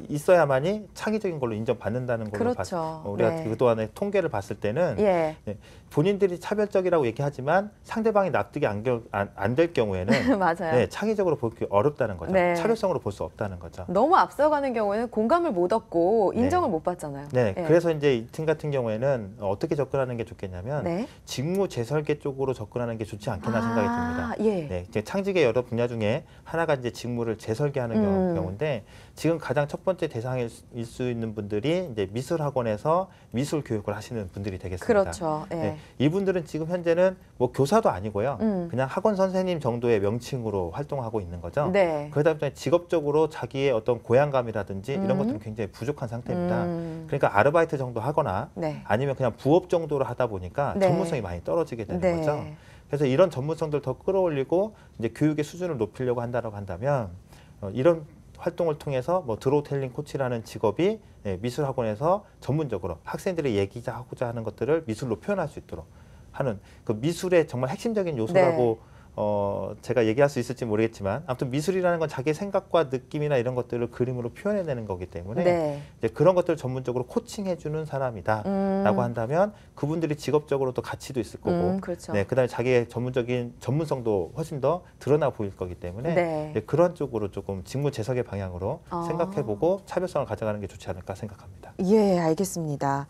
있어야만이 창의적인 걸로 인정받는다는 걸로 그렇죠. 우리가 네. 그동안의 통계를 봤을 때는 예. 네, 본인들이 차별적이라고 얘기하지만 상대방이 납득이 안 될 경우에는 맞아요. 네, 창의적으로 보기 어렵다는 거죠. 네. 차별성으로 볼 수 없다는 거죠. 너무 앞서가는 경우에는 공감을 못 얻고 인정을 네. 못 받잖아요. 네, 예. 그래서 이제 이 팀 같은 경우에는 어떻게 접근하는 게 좋겠냐면 네. 직무 재설계 쪽으로 접근하는 게 좋지 않겠나 생각이 듭니다. 예. 네, 이제 창직의 여러 분야 중에 하나가 이제 직무를 재설계하는 경우인데 지금 가장 첫 번째 대상일 수 있는 분들이 이제 미술학원에서 미술 교육을 하시는 분들이 되겠습니다. 그렇죠. 예. 네, 이분들은 지금 현재는 뭐 교사도 아니고요, 그냥 학원 선생님 정도의 명칭으로 활동하고 있는 거죠. 네. 그러다 보니 직업적으로 자기의 어떤 고향감이라든지 이런 것들은 굉장히 부족한 상태입니다. 그러니까 아르바이트 정도 하거나 네. 아니면 그냥 부업 정도로 하다 보니까 네. 전문성이 많이 떨어지게 되는 네. 거죠. 그래서 이런 전문성들 더 끌어올리고 이제 교육의 수준을 높이려고 한다고 한다면 이런 활동을 통해서 뭐 드로우텔링 코치라는 직업이 미술학원에서 전문적으로 학생들이 얘기하고자 하는 것들을 미술로 표현할 수 있도록 하는 그 미술의 정말 핵심적인 요소라고 제가 얘기할 수 있을지 모르겠지만 아무튼 미술이라는 건 자기 생각과 느낌이나 이런 것들을 그림으로 표현해내는 거기 때문에 네. 이제 그런 것들을 전문적으로 코칭해주는 사람이다라고 한다면 그분들이 직업적으로도 가치도 있을 거고, 그렇죠. 네, 그다음에 자기의 전문적인 전문성도 훨씬 더 드러나 보일 거기 때문에 네. 네, 그런 쪽으로 조금 직무재석의 방향으로 생각해보고 차별성을 가져가는 게 좋지 않을까 생각합니다. 예, 알겠습니다.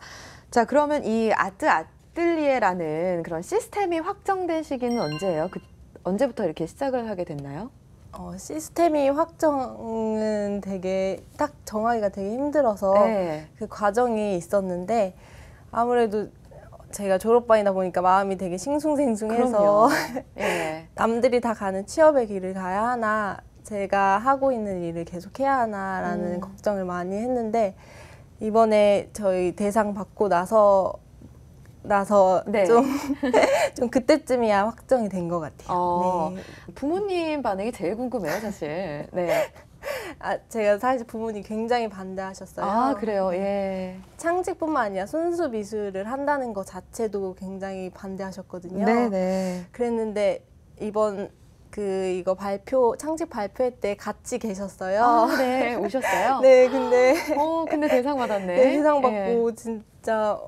자, 그러면 이 아트 아틀리에라는 그런 시스템이 확정된 시기는 언제예요? 언제부터 이렇게 시작을 하게 됐나요? 시스템이 확정은 되게 딱 정하기가 되게 힘들어서 네. 그 과정이 있었는데 아무래도 제가 졸업반이다 보니까 마음이 되게 싱숭생숭해서 네. 남들이 다 가는 취업의 길을 가야 하나 제가 하고 있는 일을 계속 해야 하나라는 걱정을 많이 했는데 이번에 저희 대상 받고 나서 네. 좀 그때쯤이야 확정이 된 것 같아요. 네. 부모님 반응이 제일 궁금해요, 사실. 네. 제가 사실 부모님이 굉장히 반대하셨어요. 아, 그래요? 예. 창직뿐만 아니라 순수 미술을 한다는 것 자체도 굉장히 반대하셨거든요. 네네. 그랬는데 이번 이거 창직 발표회 때 같이 계셨어요. 아, 네. 오셨어요? 네, 근데. 근데 대상 받았네. 네, 대상 받고 진짜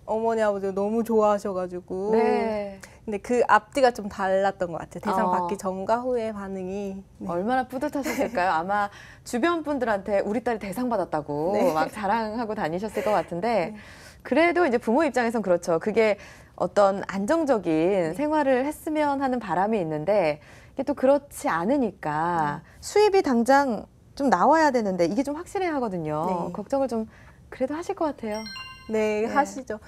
어머니 아버지가 너무 좋아하셔가지고. 네. 근데 그 앞뒤가 좀 달랐던 것 같아요. 대상 받기 전과 후의 반응이. 네. 얼마나 뿌듯하셨을까요? 아마 주변 분들한테 우리 딸이 대상 받았다고 네. 막 자랑하고 다니셨을 것 같은데 그래도 이제 부모 입장에선 그렇죠. 그게 어떤 안정적인 생활을 했으면 하는 바람이 있는데 이게 또 그렇지 않으니까 수입이 당장 좀 나와야 되는데 이게 좀 확실해야 하거든요. 네. 걱정을 좀 그래도 하실 것 같아요. 네, 하시죠.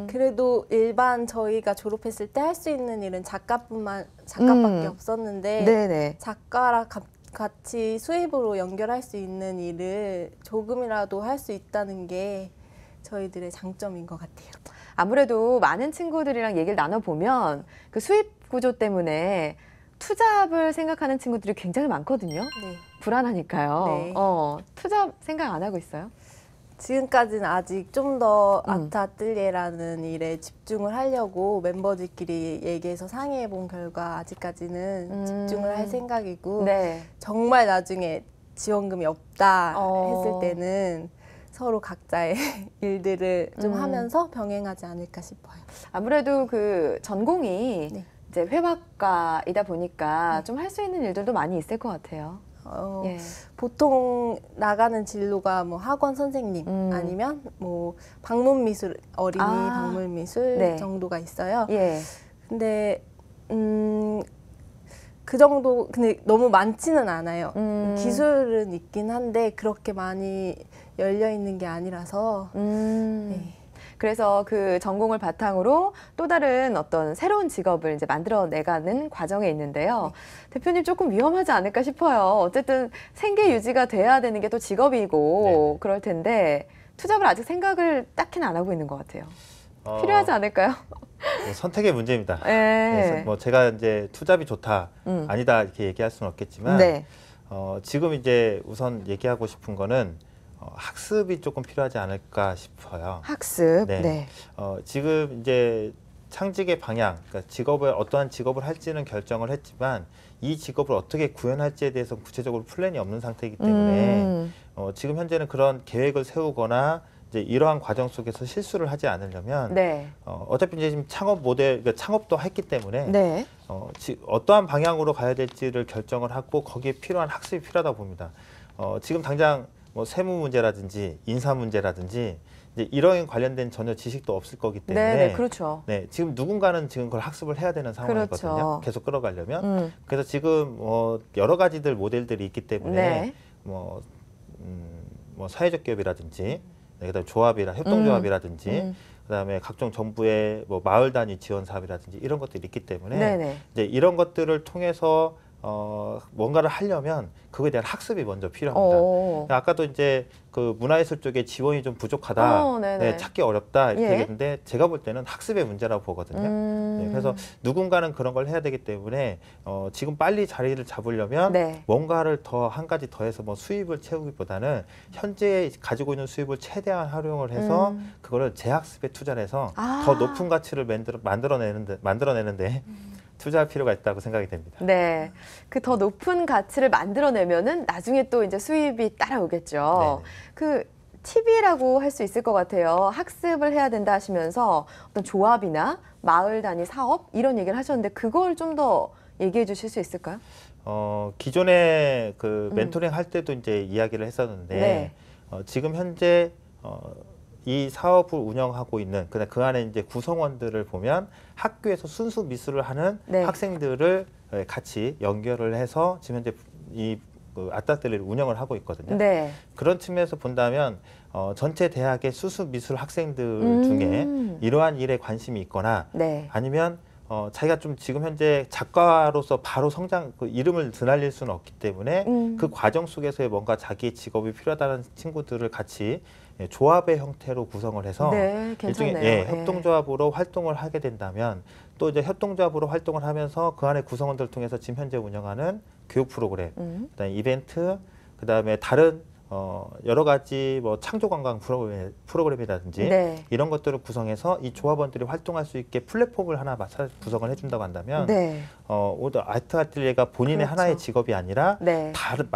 그래도 일반 저희가 졸업했을 때 할 수 있는 일은 작가밖에 없었는데 네네. 작가랑 같이 수입으로 연결할 수 있는 일을 조금이라도 할 수 있다는 게 저희들의 장점인 것 같아요. 아무래도 많은 친구들이랑 얘기를 나눠보면 그 수입 구조 때문에 투잡을 생각하는 친구들이 굉장히 많거든요. 네. 불안하니까요. 네. 투잡 생각 안 하고 있어요? 지금까지는 아직 좀 더 아트 아틀리에라는 일에 집중을 하려고 멤버들끼리 얘기해서 상의해 본 결과 아직까지는 집중을 할 생각이고 네. 정말 나중에 지원금이 없다 했을 때는 서로 각자의 일들을 좀 하면서 병행하지 않을까 싶어요. 아무래도 그 전공이 네. 이제 회화과이다 보니까 좀 할 수 있는 일들도 많이 있을 것 같아요. 예. 보통 나가는 진로가 뭐 학원 선생님 아니면 뭐 방문미술 어린이 방문미술 네. 정도가 있어요. 예. 근데 그 정도 근데 너무 많지는 않아요. 기술은 있긴 한데 그렇게 많이 열려 있는 게 아니라서. 네. 그래서 그 전공을 바탕으로 또 다른 어떤 새로운 직업을 이제 만들어내가는 과정에 있는데요. 대표님 조금 위험하지 않을까 싶어요. 어쨌든 생계 유지가 돼야 되는 게 또 직업이고 그럴 텐데 투잡을 아직 생각을 딱히는 안 하고 있는 것 같아요. 필요하지 않을까요? 선택의 문제입니다. 네. 그래서 뭐 제가 이제 투잡이 좋다, 아니다 이렇게 얘기할 수는 없겠지만 네. 지금 이제 우선 얘기하고 싶은 거는 학습이 조금 필요하지 않을까 싶어요. 학습. 네. 네. 지금 이제 창직의 방향, 그러니까 어떠한 직업을 할지는 결정을 했지만 이 직업을 어떻게 구현할지에 대해서 구체적으로 플랜이 없는 상태이기 때문에 지금 현재는 그런 계획을 세우거나 이제 이러한 과정 속에서 실수를 하지 않으려면 네. 어차피 이제 지금 창업 모델, 그러니까 창업도 했기 때문에 네. 어떠한 방향으로 가야 될지를 결정을 하고 거기에 필요한 학습이 필요하다고 봅니다. 지금 당장 뭐 세무 문제라든지 인사 문제라든지 이제 이런 관련된 전혀 지식도 없을 거기 때문에 네, 그렇죠. 네, 지금 누군가는 지금 그걸 학습을 해야 되는 상황이거든요. 그렇죠. 계속 끌어가려면. 그래서 지금 여러 가지들 모델들이 있기 때문에 네. 뭐 사회적 기업이라든지 그다음에 조합이나 협동조합이라든지 그다음에 각종 정부의 뭐 마을 단위 지원 사업이라든지 이런 것들이 있기 때문에 네네. 이제 이런 것들을 통해서 뭔가를 하려면 그거에 대한 학습이 먼저 필요합니다. 아까도 이제 그 문화예술 쪽에 지원이 좀 부족하다, 네, 찾기 어렵다 이렇게 얘기했는데 제가 볼 때는 학습의 문제라고 보거든요. 네, 그래서 누군가는 그런 걸 해야 되기 때문에 지금 빨리 자리를 잡으려면 뭔가를 더 한 가지 더해서 뭐 수입을 채우기보다는 현재 가지고 있는 수입을 최대한 활용을 해서 그거를 재학습에 투자를 해서 더 높은 가치를 만들어내는데 투자할 필요가 있다고 생각이 됩니다. 네, 그 더 높은 가치를 만들어내면은 나중에 또 이제 수입이 따라오겠죠. 네네. 그 팁이라고 할 수 있을 것 같아요. 학습을 해야 된다 하시면서 어떤 조합이나 마을 단위 사업 이런 얘기를 하셨는데 그걸 좀 더 얘기해 주실 수 있을까요? 기존에 그 멘토링 할 때도 이제 이야기를 했었는데 네. 지금 현재 이 사업을 운영하고 있는 그 안에 이제 구성원들을 보면 학교에서 순수 미술을 하는 네. 학생들을 같이 연결을 해서 지금 현재 이 아트아틀리에를 운영을 하고 있거든요. 네. 그런 측면에서 본다면 전체 대학의 수수 미술 학생들 중에 이러한 일에 관심이 있거나 네. 아니면 자기가 좀 지금 현재 작가로서 바로 성장, 그 이름을 드날릴 수는 없기 때문에 그 과정 속에서의 뭔가 자기 직업이 필요하다는 친구들을 같이 조합의 형태로 구성을 해서 네, 괜찮네요. 일종의 협동조합으로 활동을 하게 된다면 또 이제 협동조합으로 활동을 하면서 그 안에 구성원들을 통해서 지금 현재 운영하는 교육 프로그램, 그다음에 이벤트, 그다음에 다른 여러 가지 뭐 창조 관광 프로그램이라든지 네. 이런 것들을 구성해서 이 조합원들이 활동할 수 있게 플랫폼을 하나 구성을 해준다고 한다면 네. 아트 아틀리에가 본인의 그렇죠. 하나의 직업이 아니라 네. 다른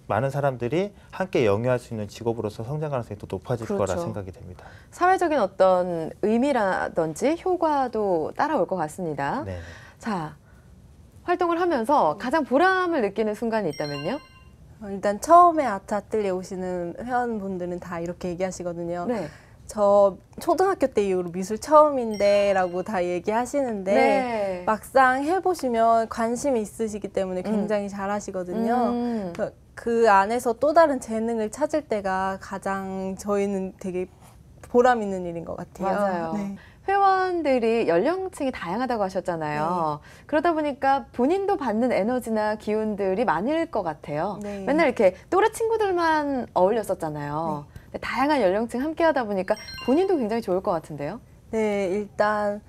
많은 사람들이 함께 영위할 수 있는 직업으로서 성장 가능성이 또 높아질 그렇죠. 거라 생각이 됩니다. 사회적인 어떤 의미라든지 효과도 따라올 것 같습니다. 네. 자, 활동을 하면서 가장 보람을 느끼는 순간이 있다면요? 일단 처음에 아트 아틀리에 오시는 회원분들은 다 이렇게 얘기하시거든요. 네. 저 초등학교 때 이후로 미술 처음인데 라고 다 얘기하시는데 네. 막상 해보시면 관심이 있으시기 때문에 굉장히 잘하시거든요. 그 안에서 또 다른 재능을 찾을 때가 가장 저희는 되게 보람 있는 일인 것 같아요. 맞아요. 네. 회원들이 연령층이 다양하다고 하셨잖아요. 그러다 보니까 본인도 받는 에너지나 기운들이 많을 것 같아요. 네. 맨날 이렇게 또래 친구들만 어울렸었잖아요. 근데 다양한 연령층 함께 하다 보니까 본인도 굉장히 좋을 것 같은데요. 네, 일단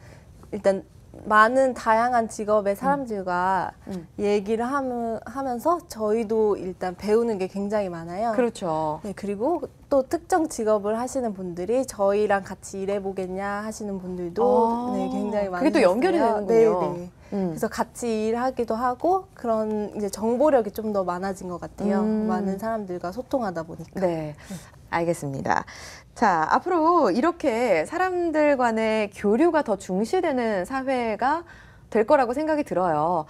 많은 다양한 직업의 사람들과 얘기를 하면서 저희도 일단 배우는 게 굉장히 많아요. 그렇죠. 네, 그리고 또 특정 직업을 하시는 분들이 저희랑 같이 일해보겠냐 하시는 분들도 네, 굉장히 많으세요. 그게 또 연결이 되는군요. 네, 네. 그래서 같이 일하기도 하고 그런 이제 정보력이 좀 더 많아진 것 같아요. 많은 사람들과 소통하다 보니까. 네. 알겠습니다. 자, 앞으로 이렇게 사람들 간의 교류가 더 중시되는 사회가 될 거라고 생각이 들어요.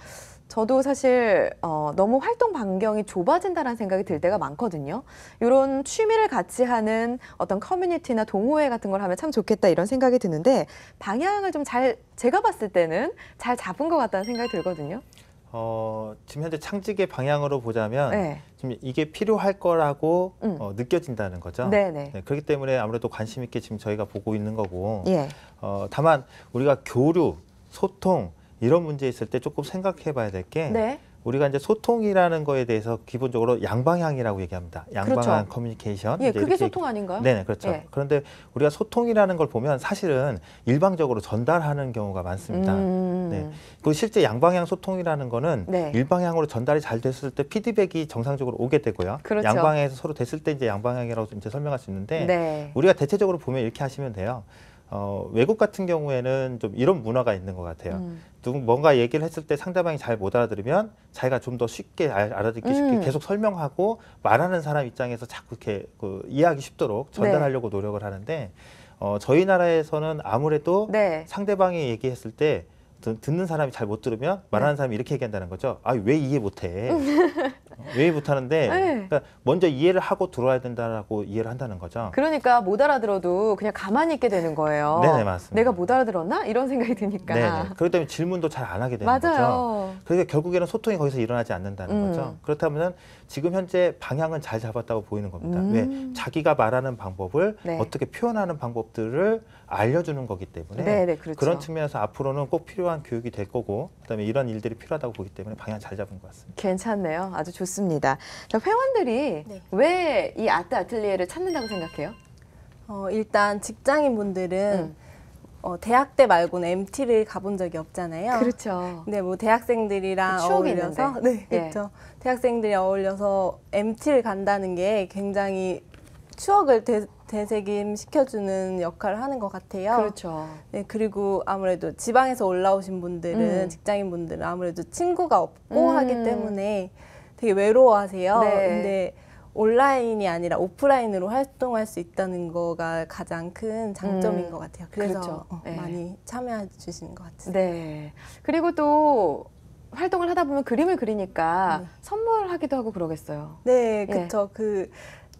저도 사실 너무 활동 반경이 좁아진다는 생각이 들 때가 많거든요. 이런 취미를 같이 하는 어떤 커뮤니티나 동호회 같은 걸 하면 참 좋겠다 이런 생각이 드는데 방향을 좀 제가 봤을 때는 잘 잡은 것 같다는 생각이 들거든요. 지금 현재 창직의 방향으로 보자면 네. 지금 이게 필요할 거라고 느껴진다는 거죠. 네네. 네, 그렇기 때문에 아무래도 관심 있게 지금 저희가 보고 있는 거고 예. 다만 우리가 교류, 소통 이런 문제 있을 때 조금 생각해 봐야 될 게 네. 우리가 이제 소통이라는 거에 대해서 기본적으로 양방향이라고 얘기합니다. 양방향 그렇죠. 커뮤니케이션. 예, 이제 그게 이렇게 소통 아닌가요? 네, 그렇죠. 예. 그런데 우리가 소통이라는 걸 보면 사실은 일방적으로 전달하는 경우가 많습니다. 네. 그 실제 양방향 소통이라는 거는 네. 일방향으로 전달이 잘 됐을 때 피드백이 정상적으로 오게 되고요. 그렇죠. 양방향에서 서로 됐을 때 이제 양방향이라고 이제 설명할 수 있는데 네. 우리가 대체적으로 보면 이렇게 하시면 돼요. 외국 같은 경우에는 좀 이런 문화가 있는 것 같아요. 뭔가 얘기를 했을 때 상대방이 잘 못 알아들으면 자기가 좀 더 쉽게 알아듣기 쉽게 계속 설명하고 말하는 사람 입장에서 자꾸 이렇게 이해하기 쉽도록 전달하려고 노력을 하는데 저희 나라에서는 아무래도 네. 상대방이 얘기했을 때 듣는 사람이 잘 못 들으면 말하는 사람이 이렇게 얘기한다는 거죠. 아, 왜 이해 못해? 왜 이해 못하는데 네. 그러니까 먼저 이해를 하고 들어야 된다라고 이해를 한다는 거죠. 그러니까 못 알아들어도 그냥 가만히 있게 되는 거예요. 네네, 맞습니다. 내가 못 알아들었나? 이런 생각이 드니까. 네네. 그렇기 때문에 질문도 잘 안 하게 되는 맞아요. 거죠. 그러니까 결국에는 소통이 거기서 일어나지 않는다는 거죠. 그렇다면 지금 현재 방향은 잘 잡았다고 보이는 겁니다. 왜? 자기가 말하는 방법을 네. 어떻게 표현하는 방법들을 알려주는 거기 때문에 네네, 그렇죠. 그런 측면에서 앞으로는 꼭 필요한 교육이 될 거고 그다음에 이런 일들이 필요하다고 보기 때문에 방향 잘 잡은 것 같습니다. 괜찮네요. 아주 좋습니다. 자, 회원들이 네. 왜 이 아트 아틀리에를 찾는다고 생각해요? 일단 직장인분들은 대학 때 말고는 MT를 가본 적이 없잖아요. 그렇죠. 근데 뭐 대학생들이랑 그 추억이 어울려서 있는데. 네, 그렇죠. 대학생들이 어울려서 MT를 간다는 게 굉장히 추억을 되새김 시켜주는 역할을 하는 것 같아요. 그렇죠. 네, 그리고 아무래도 지방에서 올라오신 분들은 직장인분들은 아무래도 친구가 없고 하기 때문에 되게 외로워하세요. 네. 근데 온라인이 아니라 오프라인으로 활동할 수 있다는 거가 가장 큰 장점인 것 같아요. 그래서 그렇죠. 네. 많이 참여해 주시는 것 같습니다. 네. 그리고 또 활동을 하다 보면 그림을 그리니까 선물하기도 하고 그러겠어요. 네, 그렇죠. 그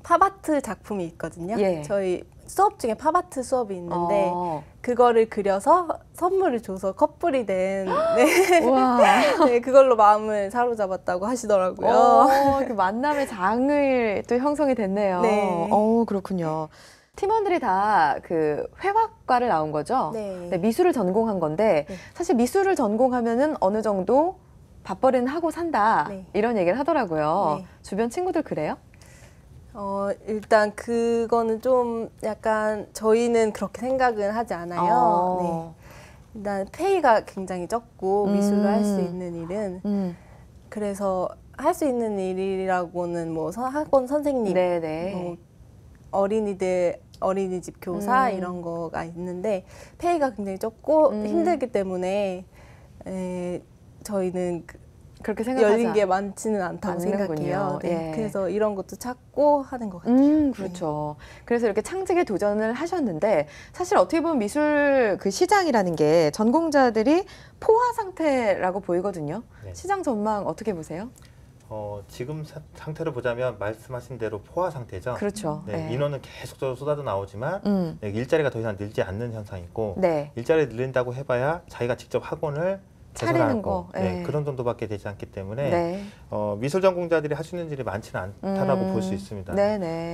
팝아트 작품이 있거든요. 저희 수업 중에 팝아트 수업이 있는데 그거를 그려서 선물을 줘서 커플이 된 네, 그걸로 마음을 사로잡았다고 하시더라고요. 그 만남의 장을 또 형성이 됐네요. 네. 그렇군요. 팀원들이 다 그 회화과를 나온 거죠? 네. 미술을 전공한 건데 사실 미술을 전공하면은 어느 정도 밥벌이는 하고 산다 이런 얘기를 하더라고요. 주변 친구들 그래요? 일단 그거는 좀 약간 저희는 그렇게 생각은 하지 않아요. 네. 일단 페이가 굉장히 적고 미술을 할 수 있는 일은 그래서 할 수 있는 일이라고는 뭐 학원 선생님, 뭐 어린이집 교사 이런 거가 있는데 페이가 굉장히 적고 힘들기 때문에 저희는 그렇게 생각하지 열린 게 많지는 않다고 생각해요. 네. 그래서 이런 것도 찾고 하는 것 같아요. 그렇죠. 그래서 이렇게 창직에 도전을 하셨는데 사실 어떻게 보면 미술 그 시장이라는 게 전공자들이 포화 상태라고 보이거든요. 시장 전망 어떻게 보세요? 지금 상태를 보자면 말씀하신 대로 포화 상태죠. 그렇죠. 인원은 계속적으로 쏟아져 나오지만 일자리가 더 이상 늘지 않는 현상이 있고 일자리를 늘린다고 해봐야 자기가 직접 학원을 차리는 거 그런 정도밖에 되지 않기 때문에 미술 전공자들이 할 수 있는 일이 많지는 않다라고 볼 수 있습니다.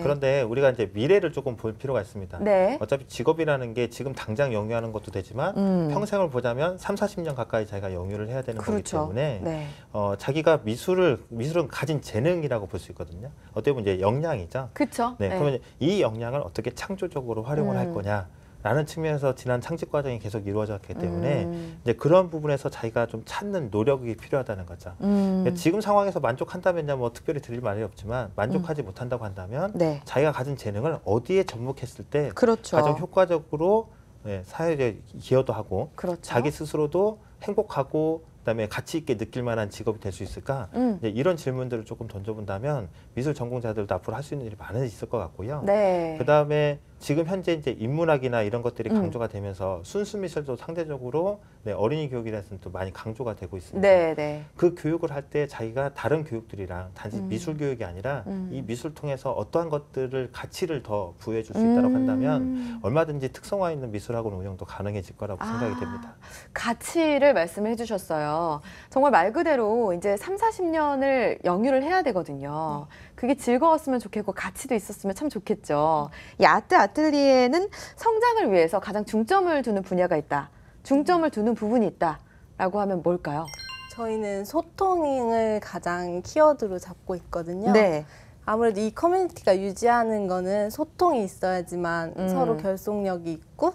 그런데 우리가 이제 미래를 조금 볼 필요가 있습니다. 어차피 직업이라는 게 지금 당장 영유하는 것도 되지만 평생을 보자면 3, 40년 가까이 자기가 영유를 해야 되는 거기 때문에 자기가 미술은 가진 재능이라고 볼 수 있거든요. 어떻게 보면 이제 역량이죠. 그렇죠. 그러면 이 역량을 어떻게 창조적으로 활용을 할 거냐. 라는 측면에서 지난 창직 과정이 계속 이루어졌기 때문에 이제 그런 부분에서 자기가 좀 찾는 노력이 필요하다는 거죠. 지금 상황에서 만족한다면야 뭐 특별히 드릴 말이 없지만 만족하지 못한다고 한다면 자기가 가진 재능을 어디에 접목했을 때 가장 효과적으로 사회에 기여도 하고 자기 스스로도 행복하고 그다음에 가치 있게 느낄 만한 직업이 될 수 있을까? 이제 이런 질문들을 조금 던져본다면 미술 전공자들도 앞으로 할 수 있는 일이 많아질 것 같고요. 그다음에 지금 현재 이제 인문학이나 이런 것들이 강조가 되면서 순수 미술도 상대적으로 어린이 교육이라서는 또 많이 강조가 되고 있습니다. 그 교육을 할 때 자기가 다른 교육들이랑 단지 미술 교육이 아니라 이 미술 통해서 어떠한 것들을 가치를 더 부여해 줄 수 있다고 한다면 얼마든지 특성화 있는 미술학원 운영도 가능해질 거라고 생각이 됩니다. 가치를 말씀해 주셨어요. 정말 말 그대로 이제 3, 40년을 영유를 해야 되거든요. 그게 즐거웠으면 좋겠고 가치도 있었으면 참 좋겠죠. 이 아트 아틀리에는 성장을 위해서 가장 중점을 두는 분야가 있다. 중점을 두는 부분이 있다라고 하면 뭘까요? 저희는 소통을 가장 키워드로 잡고 있거든요. 아무래도 이 커뮤니티가 유지하는 거는 소통이 있어야지만 서로 결속력이 있고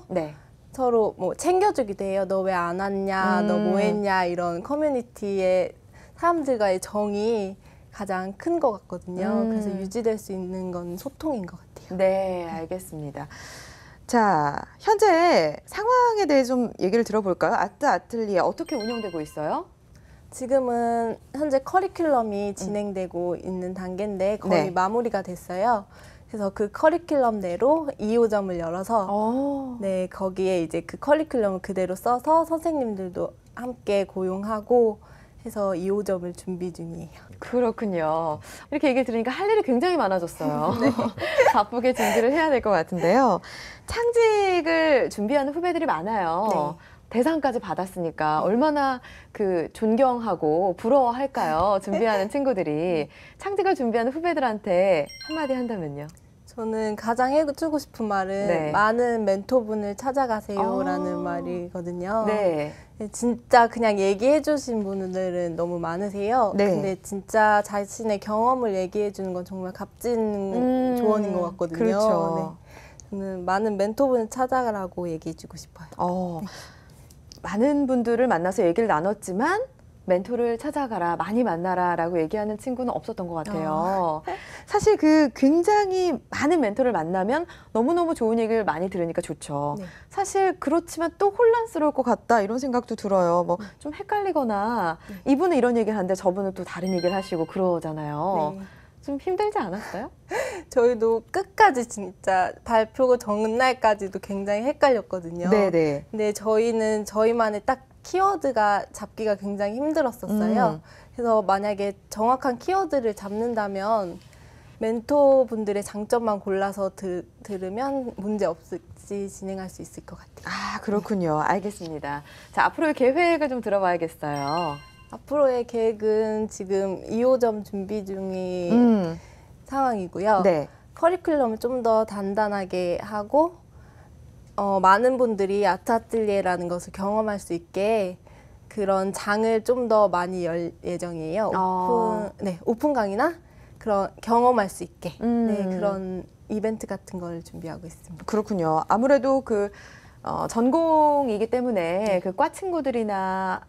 서로 뭐 챙겨주기도 해요. 너 왜 안 왔냐, 너 뭐 했냐 이런 커뮤니티의 사람들과의 정이 가장 큰 것 같거든요. 그래서 유지될 수 있는 건 소통인 것 같아요. 네, 알겠습니다. 자, 현재 상황에 대해 좀 얘기를 들어볼까요? 아트 아틀리에 어떻게 운영되고 있어요? 지금은 현재 커리큘럼이 진행되고 있는 단계인데 거의 마무리가 됐어요. 그래서 그 커리큘럼대로 2호점을 열어서 거기에 이제 그 커리큘럼을 그대로 써서 선생님들도 함께 고용하고 해서 2호점을 준비 중이에요. 그렇군요. 이렇게 얘기를 들으니까 할 일이 굉장히 많아졌어요. 바쁘게 준비를 해야 될 것 같은데요. 창직을 준비하는 후배들이 많아요. 대상까지 받았으니까 얼마나 그 존경하고 부러워할까요? 준비하는 친구들이. 창직을 준비하는 후배들한테 한마디 한다면요? 저는 가장 해주고 싶은 말은 많은 멘토분을 찾아가세요라는 말이거든요. 진짜 그냥 얘기해 주신 분들은 너무 많으세요. 근데 진짜 자신의 경험을 얘기해 주는 건 정말 값진 조언인 것 같거든요. 저는 많은 멘토분을 찾아가라고 얘기해 주고 싶어요. 많은 분들을 만나서 얘기를 나눴지만 멘토를 찾아가라, 많이 만나라라고 얘기하는 친구는 없었던 것 같아요. 사실 그 굉장히 많은 멘토를 만나면 너무너무 좋은 얘기를 많이 들으니까 좋죠. 네. 사실 그렇지만 또 혼란스러울 것 같다 이런 생각도 들어요. 뭐 좀 헷갈리거나 이분은 이런 얘기를 하는데 저분은 또 다른 얘기를 하시고 그러잖아요. 네. 좀 힘들지 않았어요? 저희도 끝까지 진짜 발표 전날까지도 굉장히 헷갈렸거든요. 네네. 근데 저희는 저희만의 딱 키워드가 잡기가 굉장히 힘들었었어요. 그래서 만약에 정확한 키워드를 잡는다면 멘토분들의 장점만 골라서 들으면 문제 없이 진행할 수 있을 것 같아요. 아, 그렇군요. 네. 알겠습니다. 자, 앞으로의 계획을 좀 들어봐야겠어요. 앞으로의 계획은 지금 2호점 준비 중인 상황이고요. 네. 커리큘럼을 좀 더 단단하게 하고 많은 분들이 아트 아틀리에라는 것을 경험할 수 있게 그런 장을 좀 더 많이 열 예정이에요. 오픈 강의나 그런 경험할 수 있게 네, 그런 이벤트 같은 걸 준비하고 있습니다. 그렇군요. 아무래도 그 전공이기 때문에 그 과 친구들이나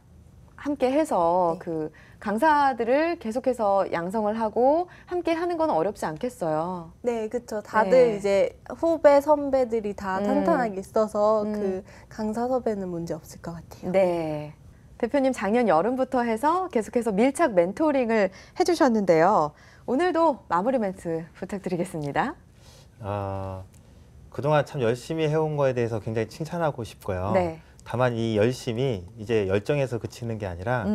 함께 해서 그 강사들을 계속해서 양성을 하고 함께 하는 건 어렵지 않겠어요. 네, 그렇죠. 다들 이제 후배, 선배들이 다 탄탄하게 있어서 그 강사 섭외는 문제 없을 것 같아요. 네. 대표님 작년 여름부터 해서 계속해서 밀착 멘토링을 해주셨는데요. 오늘도 마무리 멘트 부탁드리겠습니다. 그동안 참 열심히 해온 거에 대해서 굉장히 칭찬하고 싶고요. 네. 다만 이 열심이 이제 열정에서 그치는 게 아니라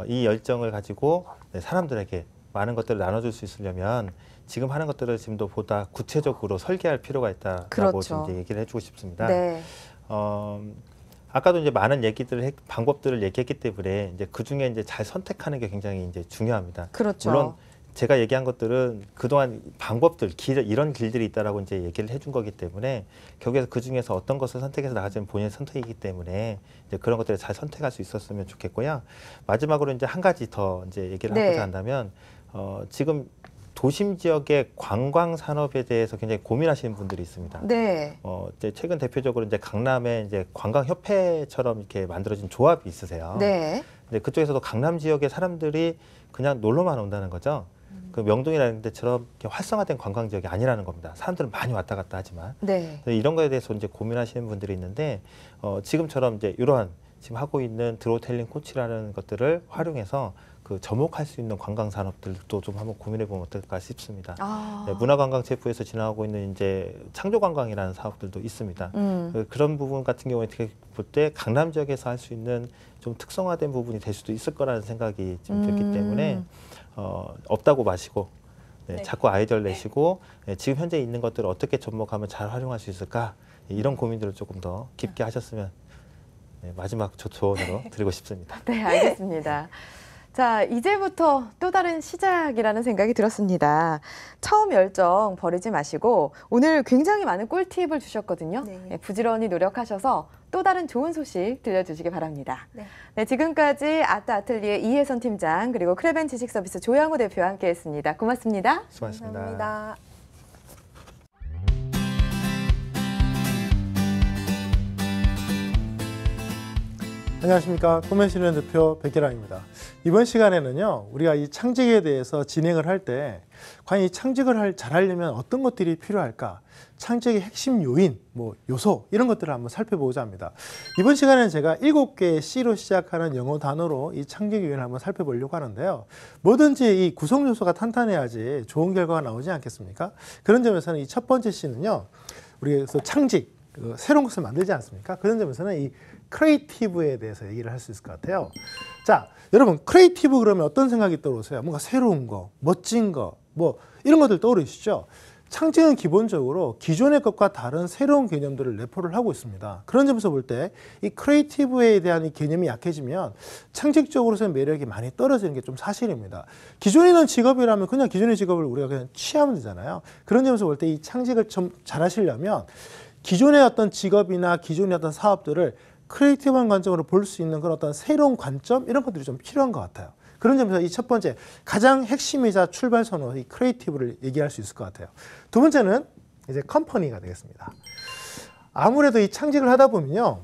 이 열정을 가지고 사람들에게 많은 것들을 나눠줄 수 있으려면 지금 하는 것들을 지금도 보다 구체적으로 설계할 필요가 있다라고 그렇죠. 이제 얘기를 해주고 싶습니다. 네. 아까도 이제 많은 방법들을 얘기했기 때문에 이제 그 중에 이제 잘 선택하는 게 굉장히 이제 중요합니다. 그렇죠. 물론 제가 얘기한 것들은 그동안 방법들, 이런 길들이 있다라고 이제 얘기를 해준 거기 때문에 거기에서 그 중에서 어떤 것을 선택해서 나가지는 본인의 선택이기 때문에 이제 그런 것들을 잘 선택할 수 있었으면 좋겠고요. 마지막으로 이제 한 가지 더 이제 얘기를 하고자 한다면 지금 도심 지역의 관광 산업에 대해서 굉장히 고민하시는 분들이 있습니다. 네. 이제 최근 대표적으로 이제 강남에 이제 관광협회처럼 이렇게 만들어진 조합이 있으세요. 네. 근데 그쪽에서도 강남 지역의 사람들이 그냥 놀러만 온다는 거죠. 그 명동이라는 데처럼 이렇게 활성화된 관광 지역이 아니라는 겁니다. 사람들은 많이 왔다 갔다 하지만 네. 이런 거에 대해서 이제 고민하시는 분들이 있는데 지금처럼 이제 이러한 지금 하고 있는 드로텔링 코치라는 것들을 활용해서 그 접목할 수 있는 관광 산업들도 좀 한번 고민해 보면 어떨까 싶습니다. 네, 문화관광체부에서 진행하고 있는 이제 창조관광이라는 사업들도 있습니다. 그런 부분 같은 경우에 어떻게 볼 때 강남 지역에서 할 수 있는 좀 특성화된 부분이 될 수도 있을 거라는 생각이 좀 들기 때문에 없다고 마시고 네, 자꾸 아이디어를 내시고 지금 현재 있는 것들을 어떻게 접목하면 잘 활용할 수 있을까 이런 고민들을 조금 더 깊게 하셨으면 마지막 조언으로 드리고 싶습니다. 네, 알겠습니다. 자, 이제부터 또 다른 시작이라는 생각이 들었습니다. 처음 열정 버리지 마시고 오늘 굉장히 많은 꿀팁을 주셨거든요. 네, 부지런히 노력하셔서 또 다른 좋은 소식 들려주시기 바랍니다. 네, 지금까지 아트 아틀리에 이혜선 팀장 그리고 크레벤 지식서비스 조양호 대표와 함께했습니다. 고맙습니다. 수고하셨습니다. 감사합니다. 안녕하십니까. 꿈의실현 대표 백계랑입니다. 이번 시간에는요, 우리가 이 창직에 대해서 진행을 할 때 과연 이 창직을 잘하려면 어떤 것들이 필요할까? 창직의 핵심 요인, 요소 이런 것들을 한번 살펴보고자 합니다. 이번 시간에는 제가 7개의 C로 시작하는 영어 단어로 이 창직 요인을 한번 살펴보려고 하는데요. 뭐든지 이 구성 요소가 탄탄해야지 좋은 결과가 나오지 않겠습니까? 그런 점에서는 이 첫 번째 C는요, 우리가 창직, 새로운 것을 만들지 않습니까? 그런 점에서는 이 크리에이티브에 대해서 얘기를 할 수 있을 것 같아요. 자, 여러분 크리에이티브 그러면 어떤 생각이 떠오르세요? 뭔가 새로운 거, 멋진 거, 이런 것들 떠오르시죠? 창직은 기본적으로 기존의 것과 다른 새로운 개념들을 내포를 하고 있습니다. 그런 점에서 볼 때 이 크리에이티브에 대한 이 개념이 약해지면 창직적으로서의 매력이 많이 떨어지는 게 좀 사실입니다. 기존에 있는 직업이라면 그냥 기존의 직업을 우리가 그냥 취하면 되잖아요. 그런 점에서 볼 때 이 창직을 좀 잘하시려면 기존의 어떤 직업이나 기존의 어떤 사업들을 크리에이티브한 관점으로 볼 수 있는 그런 어떤 새로운 관점 이런 것들이 좀 필요한 것 같아요. 그런 점에서 이 첫 번째 가장 핵심이자 출발선으로 이 크리에이티브를 얘기할 수 있을 것 같아요. 두 번째는 이제 컴퍼니가 되겠습니다. 아무래도 이 창직을 하다 보면요,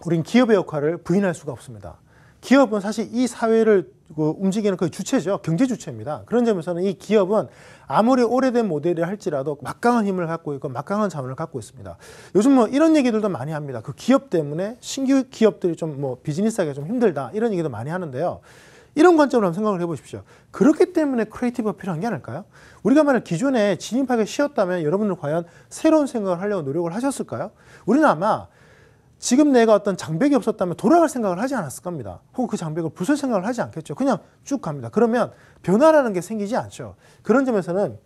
우린 기업의 역할을 부인할 수가 없습니다. 기업은 사실 이 사회를 움직이는 그 주체죠. 경제 주체입니다. 그런 점에서는 이 기업은 아무리 오래된 모델이 할지라도 막강한 힘을 갖고 있고 막강한 자원을 갖고 있습니다. 요즘 뭐 이런 얘기들도 많이 합니다. 그 기업 때문에 신규 기업들이 좀 뭐 비즈니스하기가 좀 힘들다 이런 얘기도 많이 하는데요. 이런 관점으로 한번 생각을 해보십시오. 그렇기 때문에 크리에이티브가 필요한 게 아닐까요? 우리가 만약 기존에 진입하기 쉬웠다면 여러분들 과연 새로운 생각을 하려고 노력을 하셨을까요? 우리는 아마 지금 내가 어떤 장벽이 없었다면 돌아갈 생각을 하지 않았을 겁니다. 혹은 그 장벽을 부술 생각을 하지 않겠죠. 그냥 쭉 갑니다. 그러면 변화라는 게 생기지 않죠. 그런 점에서는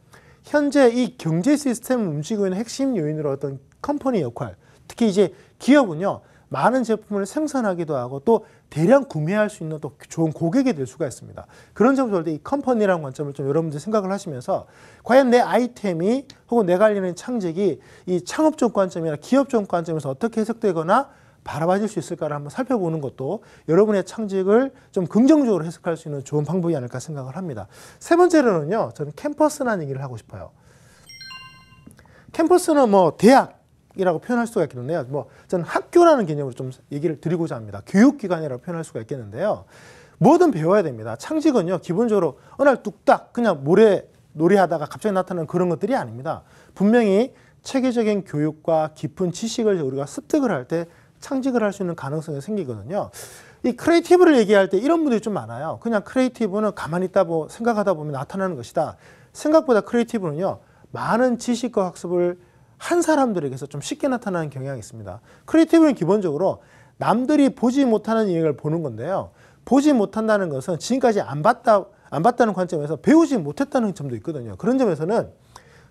현재 이 경제 시스템을 움직이고 있는 핵심 요인으로 어떤 컴퍼니 역할, 특히 이제 기업은요, 많은 제품을 생산하기도 하고 또 대량 구매할 수 있는 또 좋은 고객이 될 수가 있습니다. 그런 점에서 볼 때 이 컴퍼니라는 관점을 좀 여러분들이 생각을 하시면서 과연 내 아이템이 혹은 내가 알리는 창직이 이 창업적 관점이나 기업적 관점에서 어떻게 해석되거나 바라봐질 수 있을까를 한번 살펴보는 것도 여러분의 창직을 좀 긍정적으로 해석할 수 있는 좋은 방법이 아닐까 생각을 합니다. 세 번째로는요, 저는 캠퍼스라는 얘기를 하고 싶어요. 캠퍼스는 뭐 대학이라고 표현할 수가 있겠는데요. 뭐 저는 학교라는 개념으로 좀 얘기를 드리고자 합니다. 교육기관이라고 표현할 수가 있겠는데요. 뭐든 배워야 됩니다. 창직은요, 기본적으로 어느 날 뚝딱 그냥 놀이하다가 갑자기 나타나는 그런 것들이 아닙니다. 분명히 체계적인 교육과 깊은 지식을 우리가 습득을 할 때 창직을 할 수 있는 가능성이 생기거든요. 이 크리에이티브를 얘기할 때 이런 분들이 좀 많아요. 그냥 크리에이티브는 가만히 있다 생각하다 보면 나타나는 것이다. 생각보다 크리에이티브는요, 많은 지식과 학습을 한 사람들에게서 좀 쉽게 나타나는 경향이 있습니다. 크리에이티브는 기본적으로 남들이 보지 못하는 영역을 보는 건데요. 보지 못한다는 것은 지금까지 안 봤다는 관점에서 배우지 못했다는 점도 있거든요. 그런 점에서는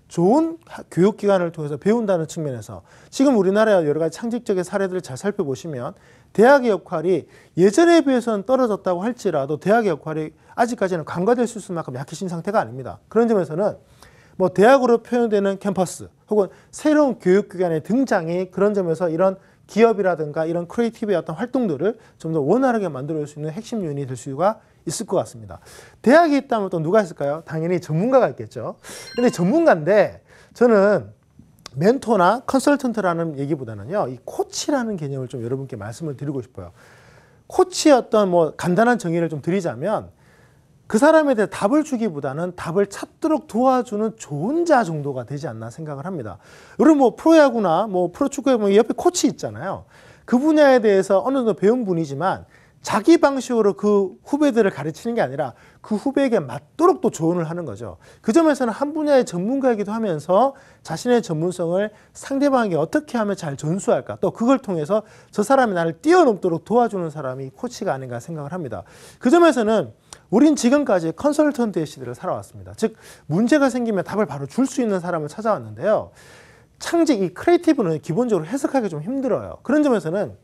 좋은 교육기관을 통해서 배운다는 측면에서 지금 우리나라의 여러 가지 창직적인 사례들을 잘 살펴보시면 대학의 역할이 예전에 비해서는 떨어졌다고 할지라도 대학의 역할이 아직까지는 간과될 수 있을 만큼 약해진 상태가 아닙니다. 그런 점에서는 뭐 대학으로 표현되는 캠퍼스 혹은 새로운 교육기관의 등장이 그런 점에서 이런 기업이라든가 이런 크리에이티브의 어떤 활동들을 좀 더 원활하게 만들어줄 수 있는 핵심 요인이 될 수가 있을 것 같습니다. 대학이 있다면 또 누가 있을까요? 당연히 전문가가 있겠죠. 근데 전문가인데 저는 멘토나 컨설턴트라는 얘기보다는요, 이 코치라는 개념을 좀 여러분께 말씀을 드리고 싶어요. 코치의 어떤 뭐 간단한 정의를 좀 드리자면 그 사람에 대해 답을 주기보다는 답을 찾도록 도와주는 좋은 자 정도가 되지 않나 생각을 합니다. 여러분 뭐 프로야구나 뭐 프로축구에 뭐 옆에 코치 있잖아요. 그 분야에 대해서 어느 정도 배운 분이지만 자기 방식으로 그 후배들을 가르치는 게 아니라 그 후배에게 맞도록 또 조언을 하는 거죠. 그 점에서는 한 분야의 전문가이기도 하면서 자신의 전문성을 상대방에게 어떻게 하면 잘 전수할까, 또 그걸 통해서 저 사람이 나를 뛰어넘도록 도와주는 사람이 코치가 아닌가 생각을 합니다. 그 점에서는 우린 지금까지 컨설턴트의 시대를 살아왔습니다. 즉 문제가 생기면 답을 바로 줄 수 있는 사람을 찾아왔는데요. 창직, 이 크리에이티브는 기본적으로 해석하기 좀 힘들어요. 그런 점에서는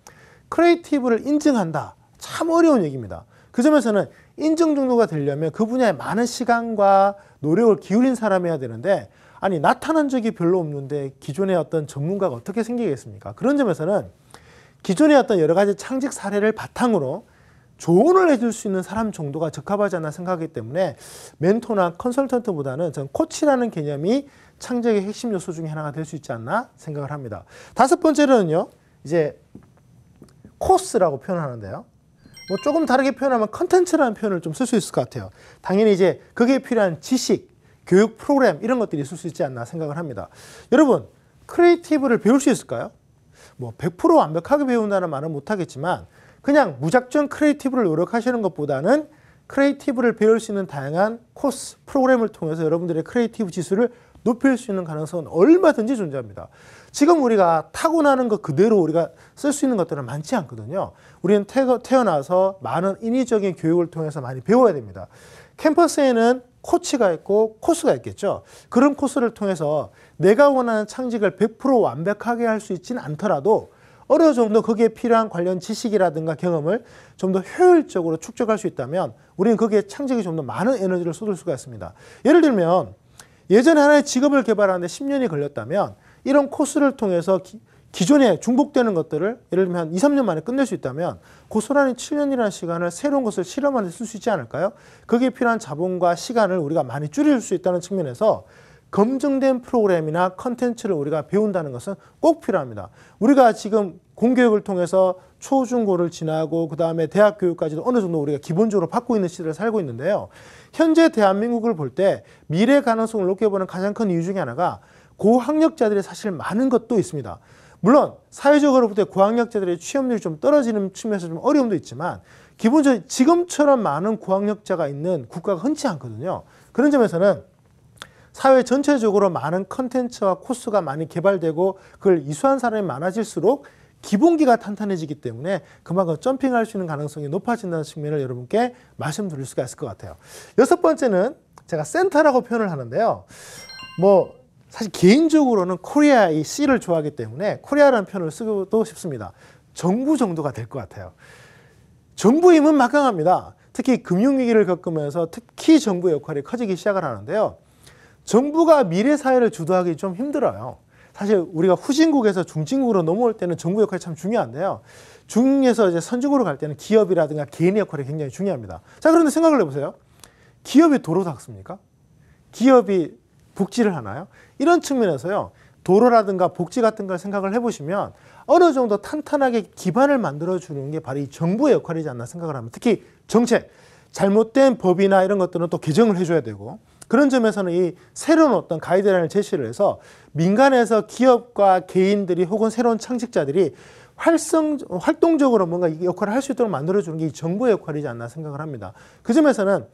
크리에이티브를 인증한다. 참 어려운 얘기입니다. 그 점에서는 인정 정도가 되려면 그 분야에 많은 시간과 노력을 기울인 사람이어야 되는데 아니 나타난 적이 별로 없는데 기존의 어떤 전문가가 어떻게 생기겠습니까? 그런 점에서는 기존의 어떤 여러 가지 창직 사례를 바탕으로 조언을 해줄 수 있는 사람 정도가 적합하지 않나 생각하기 때문에 멘토나 컨설턴트보다는 저는 코치라는 개념이 창직의 핵심 요소 중에 하나가 될 수 있지 않나 생각을 합니다. 다섯 번째로는요, 이제 코스라고 표현하는데요. 뭐 조금 다르게 표현하면 컨텐츠라는 표현을 좀 쓸 수 있을 것 같아요. 당연히 이제 거기에 필요한 지식, 교육 프로그램 이런 것들이 있을 수 있지 않나 생각을 합니다. 여러분, 크리에이티브를 배울 수 있을까요? 뭐 100% 완벽하게 배운다는 말은 못하겠지만 그냥 무작정 크리에이티브를 노력하시는 것보다는 크리에이티브를 배울 수 있는 다양한 코스, 프로그램을 통해서 여러분들의 크리에이티브 지수를 높일 수 있는 가능성은 얼마든지 존재합니다. 지금 우리가 타고나는 것 그대로 우리가 쓸 수 있는 것들은 많지 않거든요. 우리는 태어나서 많은 인위적인 교육을 통해서 많이 배워야 됩니다. 캠퍼스에는 코치가 있고 코스가 있겠죠. 그런 코스를 통해서 내가 원하는 창직을 100% 완벽하게 할 수 있지는 않더라도 어느 정도 거기에 필요한 관련 지식이라든가 경험을 좀 더 효율적으로 축적할 수 있다면 우리는 거기에 창직에 좀 더 많은 에너지를 쏟을 수가 있습니다. 예를 들면 예전에 하나의 직업을 개발하는데 10년이 걸렸다면 이런 코스를 통해서 기존에 중복되는 것들을 예를 들면 한 2, 3년 만에 끝낼 수 있다면 고스란히 7년이라는 시간을 새로운 것을 실험하는 데 쓸 수 있지 않을까요? 거기에 필요한 자본과 시간을 우리가 많이 줄일 수 있다는 측면에서 검증된 프로그램이나 컨텐츠를 우리가 배운다는 것은 꼭 필요합니다. 우리가 지금 공교육을 통해서 초중고를 지나고 그다음에 대학 교육까지도 어느 정도 우리가 기본적으로 받고 있는 시대를 살고 있는데요. 현재 대한민국을 볼 때 미래 가능성을 높게 보는 가장 큰 이유 중에 하나가 고학력자들이 사실 많은 것도 있습니다. 물론 사회적으로 볼 때 고학력자들의 취업률이 좀 떨어지는 측면에서 좀 어려움도 있지만 기본적으로 지금처럼 많은 고학력자가 있는 국가가 흔치 않거든요. 그런 점에서는 사회 전체적으로 많은 컨텐츠와 코스가 많이 개발되고 그걸 이수한 사람이 많아질수록 기본기가 탄탄해지기 때문에 그만큼 점핑할 수 있는 가능성이 높아진다는 측면을 여러분께 말씀드릴 수가 있을 것 같아요. 여섯 번째는 제가 센터라고 표현을 하는데요. 사실 개인적으로는 코리아 이 C를 좋아하기 때문에 코리아라는 표현을 쓰고도 싶습니다. 정부 정도가 될 것 같아요. 정부의 힘은 막강합니다. 특히 금융위기를 겪으면서 특히 정부의 역할이 커지기 시작을 하는데요. 정부가 미래 사회를 주도하기 좀 힘들어요. 사실 우리가 후진국에서 중진국으로 넘어올 때는 정부 역할이 참 중요한데요. 중에서 이제 선진국으로 갈 때는 기업이라든가 개인의 역할이 굉장히 중요합니다. 자, 그런데 생각을 해보세요. 기업이 도로 닦습니까? 기업이 복지를 하나요? 이런 측면에서요. 도로라든가 복지 같은 걸 생각을 해보시면 어느 정도 탄탄하게 기반을 만들어주는 게 바로 이 정부의 역할이지 않나 생각을 합니다. 특히 정책, 잘못된 법이나 이런 것들은 또 개정을 해줘야 되고 그런 점에서는 이 새로운 어떤 가이드라인을 제시를 해서 민간에서 기업과 개인들이 혹은 새로운 창직자들이 활동적으로 뭔가 이 역할을 할 수 있도록 만들어주는 게 이 정부의 역할이지 않나 생각을 합니다. 그 점에서는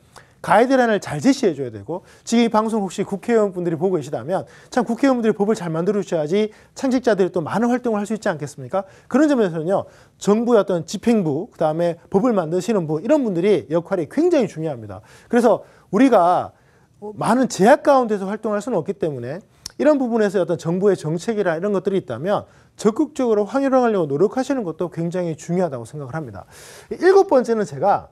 가이드라인을 잘 제시해줘야 되고 지금 이 방송 혹시 국회의원분들이 보고 계시다면 참 국회의원분들이 법을 잘 만들어주셔야지 창직자들이 또 많은 활동을 할 수 있지 않겠습니까? 그런 점에서는요. 정부의 어떤 집행부, 그다음에 법을 만드시는 분 이런 분들이 역할이 굉장히 중요합니다. 그래서 우리가 많은 제약 가운데서 활동할 수는 없기 때문에 이런 부분에서 어떤 정부의 정책이나 이런 것들이 있다면 적극적으로 활용하려고 노력하시는 것도 굉장히 중요하다고 생각을 합니다. 일곱 번째는 제가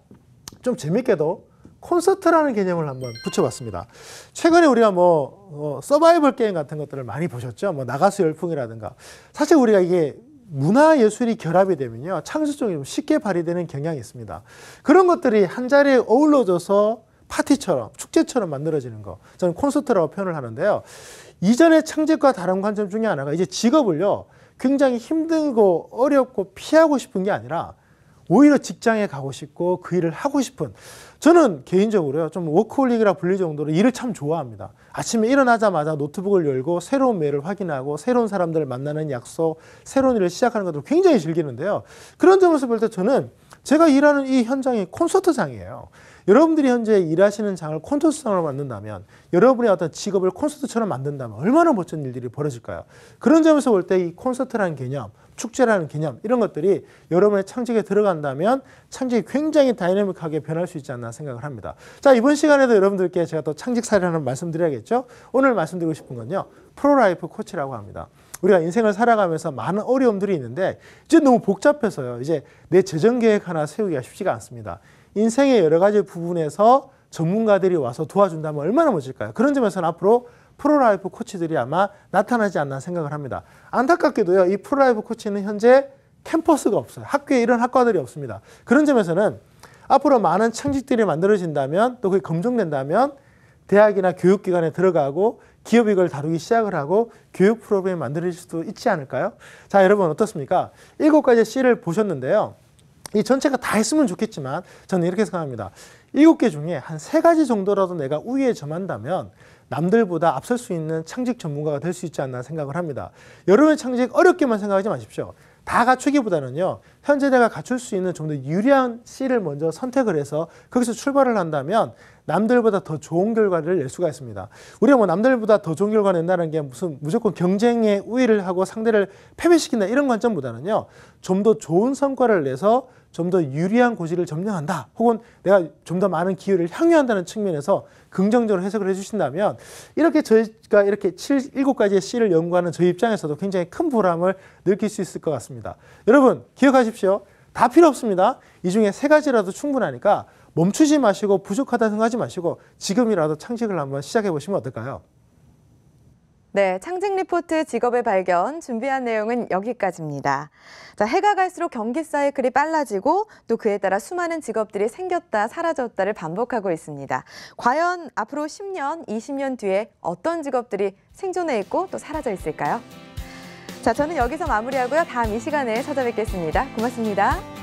좀 재밌게도 콘서트라는 개념을 한번 붙여봤습니다. 최근에 우리가 서바이벌 게임 같은 것들을 많이 보셨죠? 나가수 열풍이라든가. 사실 우리가 이게 문화예술이 결합이 되면요. 창의성이 좀 쉽게 발휘되는 경향이 있습니다. 그런 것들이 한 자리에 어우러져서 파티처럼, 축제처럼 만들어지는 거. 저는 콘서트라고 표현을 하는데요. 이전의 창직과 다른 관점 중에 하나가 이제 직업을요. 굉장히 힘들고 어렵고 피하고 싶은 게 아니라 오히려 직장에 가고 싶고 그 일을 하고 싶은 저는 개인적으로요. 좀 워크홀릭이라 불릴 정도로 일을 참 좋아합니다. 아침에 일어나자마자 노트북을 열고 새로운 메일을 확인하고 새로운 사람들을 만나는 약속, 새로운 일을 시작하는 것을 굉장히 즐기는데요. 그런 점에서 볼 때 저는 제가 일하는 이 현장이 콘서트장이에요. 여러분들이 현재 일하시는 장을 콘서트장으로 만든다면 여러분의 어떤 직업을 콘서트처럼 만든다면 얼마나 멋진 일들이 벌어질까요? 그런 점에서 볼 때 이 콘서트라는 개념, 축제라는 개념 이런 것들이 여러분의 창직에 들어간다면 창직이 굉장히 다이내믹하게 변할 수 있지 않나 생각을 합니다. 자, 이번 시간에도 여러분들께 제가 또 창직 사례를 하나 말씀드려야겠죠? 오늘 말씀드리고 싶은 건요. 프로라이프 코치라고 합니다. 우리가 인생을 살아가면서 많은 어려움들이 있는데 이제 너무 복잡해서요. 이제 내 재정 계획 하나 세우기가 쉽지가 않습니다. 인생의 여러 가지 부분에서 전문가들이 와서 도와준다면 얼마나 멋질까요? 그런 점에서는 앞으로 프로라이프 코치들이 아마 나타나지 않나 생각을 합니다. 안타깝게도요. 이 프로라이프 코치는 현재 캠퍼스가 없어요. 학교에 이런 학과들이 없습니다. 그런 점에서는 앞으로 많은 창직들이 만들어진다면 또 그게 검증된다면 대학이나 교육기관에 들어가고 기업이 이걸 다루기 시작을 하고 교육 프로그램을 만들 수도 있지 않을까요? 자, 여러분 어떻습니까? 7가지 C를 보셨는데요. 이 전체가 다 했으면 좋겠지만 저는 이렇게 생각합니다. 7개 중에 한 3가지 정도라도 내가 우위에 점한다면 남들보다 앞설 수 있는 창직 전문가가 될 수 있지 않나 생각을 합니다. 여러분의 창직 어렵게만 생각하지 마십시오. 다 갖추기보다는요. 현재 내가 갖출 수 있는 좀 더 유리한 C를 먼저 선택을 해서 거기서 출발을 한다면 남들보다 더 좋은 결과를 낼 수가 있습니다. 우리가 남들보다 더 좋은 결과 낸다는 게 무조건 경쟁에 우위를 하고 상대를 패배시킨다 이런 관점보다는요. 좀 더 좋은 성과를 내서 좀 더 유리한 고지를 점령한다. 혹은 내가 좀 더 많은 기회를 향유한다는 측면에서 긍정적으로 해석을 해주신다면 이렇게 저희가 이렇게 7가지의 C를 연구하는 저희 입장에서도 굉장히 큰 보람을 느낄 수 있을 것 같습니다. 여러분 기억하십시오. 다 필요 없습니다. 이 중에 3가지라도 충분하니까 멈추지 마시고 부족하다 생각하지 마시고 지금이라도 창직을 한번 시작해 보시면 어떨까요? 네, 창직 리포트 직업의 발견 준비한 내용은 여기까지입니다. 자, 해가 갈수록 경기 사이클이 빨라지고 또 그에 따라 수많은 직업들이 생겼다 사라졌다를 반복하고 있습니다. 과연 앞으로 10년, 20년 뒤에 어떤 직업들이 생존해 있고 또 사라져 있을까요? 자, 저는 여기서 마무리하고요. 다음 이 시간에 찾아뵙겠습니다. 고맙습니다.